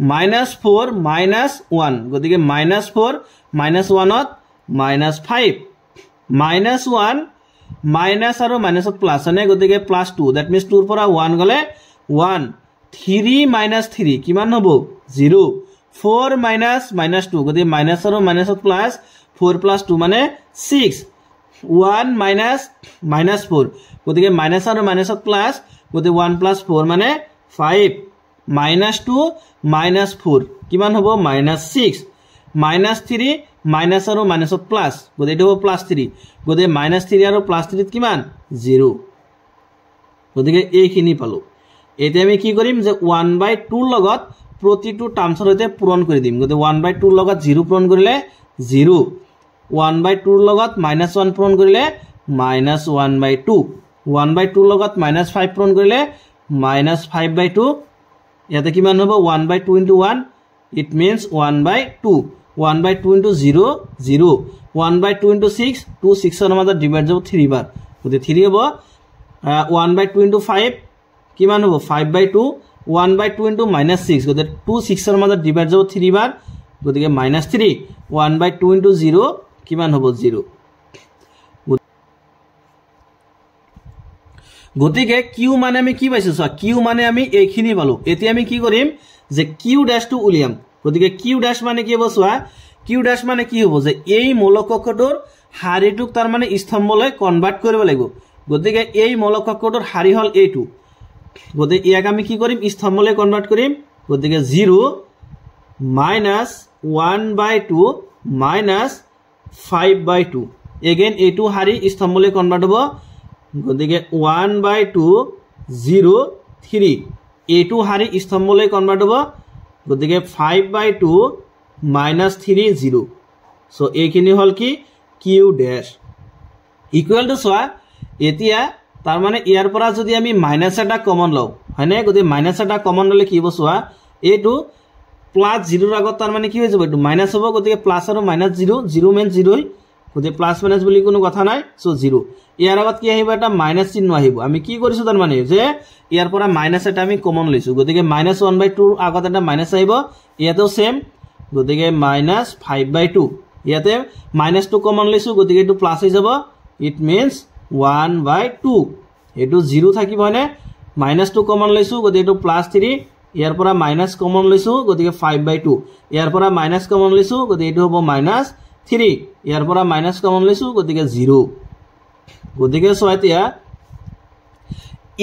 -4 -1 গতিকে -4 -1ত -5 -1 মাইনাস আৰু মাইনাসত প্লাস আনে গতিকে +2 দ্যাট মিন্স 2 ৰ পৰা 1 গলে 1 3 - 3 কিমান হ'ব 0 4 - 2 গতিকে মাইনাস আৰু মাইনাসত প্লাস 4 + 2 মানে 6 1 -4 গতিকে মাইনাস আৰু মাইনাসত প্লাস গতিকে 1 + 4 মানে 5 -2 -4 কিমান হ'ব -6 -3 মাইনাস আৰু মাইনাসত প্লাস গতিকে এটো হ'ব +3 গতিকে -3 আৰু +3 ত কিমান 0 গতিকে এইখিনি পালো এতিয়া আমি কি কৰিম যে 1/2 লগত প্ৰতিটো টাৰ্মছৰ সৈতে পূৰণ কৰি দিম গতিকে 1/2 লগত 0 পূৰণ কৰিলে 0 1/2 লগত -1 পূৰণ কৰিলে -1/2 1/2 লগত -5 পূৰণ কৰিলে -5/2 ইয়াতে কিমান হ'ব 1/2 * 1 it means 1/2 1/2 * 0 0 1/2 * 6 2 6 ৰ মাজত ডিভাইড যাব 3 বাৰ গতিকে 3 হ'ব 1/2 * 5 কিমান হ'ব 5/2 1/2 ইনটু -6 গতে 2 6 এর মাজত ডিভাইড যাব 3 বাৰ গতিকে -3 1/2 ইনটু 0 কিমান হ'ব 0 গতিকে কিউ মানে আমি কি পাইছো কিউ মানে আমি এইখিনি পালো এতিয়া আমি কি কৰিম যে কিউ ড্যাশ টু উলিয়াম গতিকে কিউ ড্যাশ মানে কি হ'ব চোৱা কিউ ড্যাশ মানে কি হ'ব যে এই মৌলকক্ষটোৰ হাৰিটোক তাৰ মানে স্তম্ভলৈ কনভাৰ্ট কৰিব লাগিব গতিকে এই মৌলকক্ষটোৰ হাৰি হল এইটো গতিকে ইয়াক আমি কি কৰিম স্তম্ভলৈ কনভাৰ্ট কৰিম গতিকে 0 -1/2 -5/2 এগেইন এইটো হাৰি স্তম্ভলৈ কনভাৰ্ট হ'ব গতিকে 1/2 0 3 এইটো হাৰি স্তম্ভলৈ কনভাৰ্ট হ'ব গতিকে 5/2 -3 0 সো এইখিনি হল কি কিউ ড্যাশ ইকুয়াল টু সোয়া এতিয়া তার মানে ইয়ার পৰা যদি আমি মাইনাস এটা কমন লও হয়নে গতি মাইনাস এটা কমন ললে কি হ'ব সোয়া এইটো প্লাস 0 এর আগত তার মানে কি হৈ যাব এইটো মাইনাস হ'ব গতিকে প্লাস আৰু মাইনাস 0 0 মেন 0 গতি প্লাস মাইনাস বুলি কোনো কথা নাই সো 0 ইয়াৰ আগত কি আহিব এটা মাইনাস চিহ্ন আহিব আমি কি কৰিছো তাৰ মানে যে ইয়াৰ পৰা মাইনাস এটা আমি কমন লৈছো গতিকে -1/2 আগত এটা মাইনাস আহিব ইয়াতেও সেম গতিকে -5/2 ইয়াতে -2 কমন লৈছো গতিকে এটো প্লাস হৈ যাব ইট মিন্স 1/2 এটো 0 থাকিব হয়নে -2 কমন লৈছো গতিকে এটো +3 ইয়াৰ পৰা মাইনাস কমন লৈছো গতিকে 5/2 ইয়াৰ পৰা মাইনাস কমন লৈছো গতিকে এটো হ'ব -3 ইয়াৰ পৰা মাইনাস কমন লৈছো গতিকে 0 গতিকে সোয়াতিয়া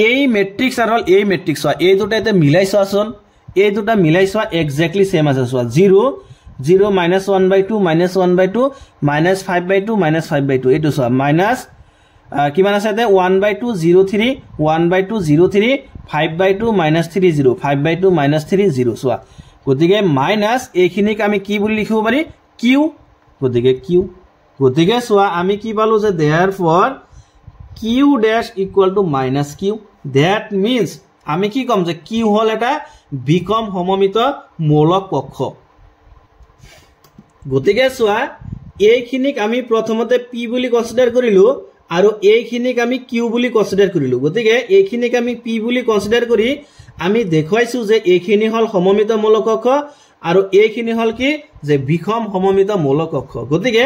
এই ম্যাট্রিক্স আর হল এই ম্যাট্রিক্স সোয়া এই দুটা এতে মিলাই সোয়াছন এই দুটা মিলাই সোয়া এক্স্যাক্টলি সেম আছে সোয়া 0 0 -1/2 -1/2 -5/2 -5/2 এটো সোয়া মাইনাস কিমান আছে এতে 1/2 03 1/2 03 5/2 -3 0 5/2 -3 0 সোয়া গতিকে মাইনাস এইখিনিক আমি কি বুলি লিখিব পাৰি কিউ গতিকে কিউ গতিকে সোয়া আমি কি পালো যে therefore q dash equal to -q that means আমি কি কম যে q হল এটা বিকম সমমিত মৌলক কক্ষ গতিকে সোয়া এইখিনিক আমি প্ৰথমতে p বুলি কনসিডাৰ কৰিলো আৰু এইখিনিক আমি q বুলি কনসিডাৰ কৰিলো গতিকে এইখিনিক আমি p বুলি কনসিডাৰ কৰি আমি দেখুৱাইছো যে এইখিনি হল সমমিত মৌলক কক্ষ আৰু এইখিনি হল কি যে বিকম সমমিত মৌলক কক্ষ গতিকে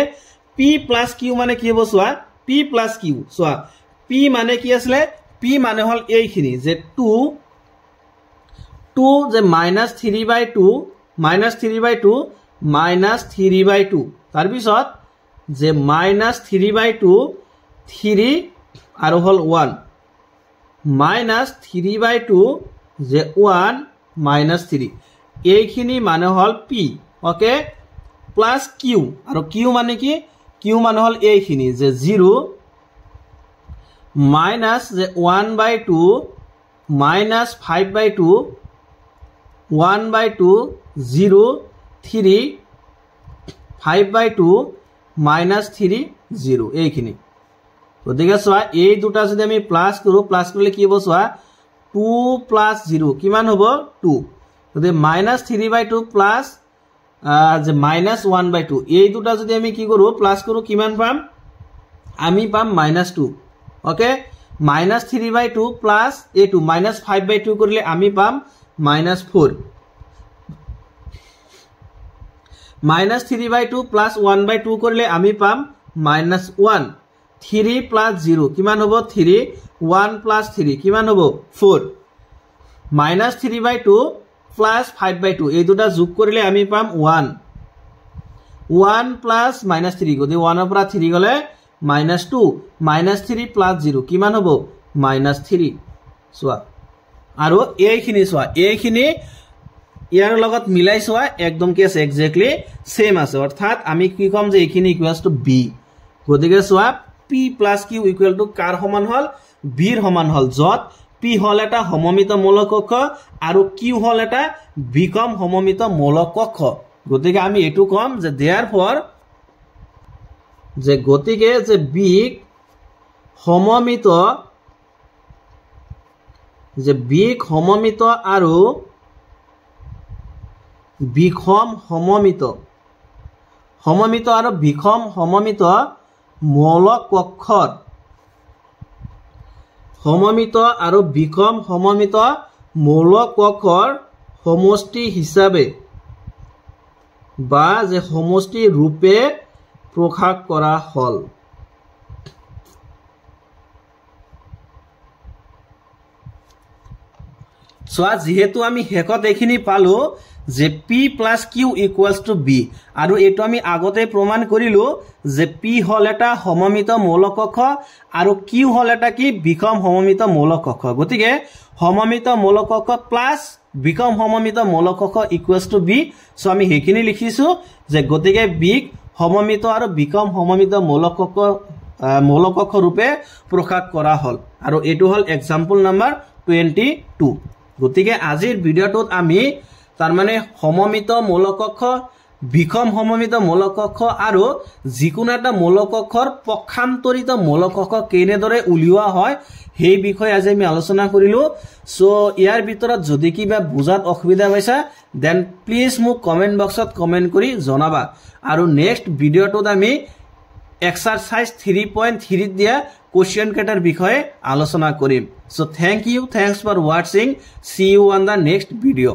p plus q মানে কি হ'ব সোয়া p plus q সোয়া p মানে কি আসলে p মানে হল এইখিনি যে 2 যে -3/2 -3/2 -3/2 তার পিছত যে -3/2 3 আর হল 1 -3/2 যে 1 -3 এইখিনি মানে হল p ওকে প্লাস q আর q মানে কি q মানে হল এইখিনি যে 0 minus the 1/2 minus 5/2 1/2 0 3 5/2 minus 3 0 এইখিনি গতিকে সোয়া এই দুটা যদি আমি প্লাস কৰো প্লাস কৰিলে কি হ'ব সোয়া 2 plus 0 কিমান হ'ব 2 গতিকে -3/2 প্লাস যে -1/2 এই দুটা যদি আমি কি কৰো প্লাস কৰো কিমান পাম আমি পাম -2 ওকে -3/2 প্লাস a2 -5/2 কৰিলে আমি পাম -4 -3/2 প্লাস 1/2 কৰিলে আমি পাম -1 3 plus 0 কিমান হ'ব 3 1 plus 3 কিমান হ'ব 4 -3/2 plus 5/2 এই দুটা যোগ কৰিলে আমি পাম 1 1 plus -3 গতি 1 ৰ পৰা 3 গলে -2 -3 plus 0 কিমান হ'ব -3 সোয়া আৰু এইখিনি সোয়া এইখিনি ইয়াৰ লগত মিলাই সোয়া একদম কি আছে এক্স্যাক্টলি সেম আছে অৰ্থাৎ আমি কি কম যে এইখিনি ইকুয়ালস টু b গতিকে সোয়া p plus q equal to কাৰ সমান হল b ৰ সমান হল যত p হল এটা সমমিত মৌলক কক্ষ আৰু q হল এটা বিকম সমমিত মৌলক কক্ষ গতিকে আমি এটু কম যে therefore যে গতিকে যে বিক সমমিত আৰু বিখম সমমিত আৰু বিখম সমমিত মৌলক কক্ষৰ সমমিত আৰু বিষম সমমিত মৌল কক্ষৰ সমষ্টি হিচাপে বা যে সমষ্টি ৰূপে প্ৰকাশ কৰা হল। সোয়া যেহেতু আমি হেকত এইখিনি পালো যে p plus q equals to b আৰু এটো আমি আগতে প্ৰমাণ কৰিলো যে p হল এটা সমমিত মৌল কক্ষ আৰু q হল এটা কি বিষম সমমিত মৌল কক্ষ। গতিকে সমমিত মৌল কক্ষ প্লাস বিষম সমমিত মৌল কক্ষ ইকুয়ালস টু b। সো আমি হেখিনি লিখিছো যে গতিকে b সমমিত আৰু বিষম সমমিত মৌল কক্ষ ৰূপে প্ৰকাশ কৰা হল আৰু এটো হল এক্সাম্পল নাম্বাৰ 22। গতিকে আজিৰ ভিডিওটোত আমি তাৰ মানে সমমিত মৌল কক্ষ বিষম সমমিত মৌল কক্ষ আৰু যিকোনো এটা মৌল কক্ষৰ পক্ষান্তৰিত মৌল কক্ষ কেনেদৰে উলিওৱা হয় সেই বিষয়ে আজি আমি আলোচনা কৰিলো। সো ইয়াৰ ভিতৰত যদি কিবা বুজাত অসুবিধা পাইছা দেন প্লিজ মোক কমেন্ট বক্সত কমেন্ট কৰি জনাবা আৰু নেক্সট ভিডিওটোত আমি এক্সাৰসাইজ 3.3 দিয়া কোশ্চেন কেটাৰ বিষয়ে আলোচনা কৰিম। So thank you, thanks for watching, see you on the next video.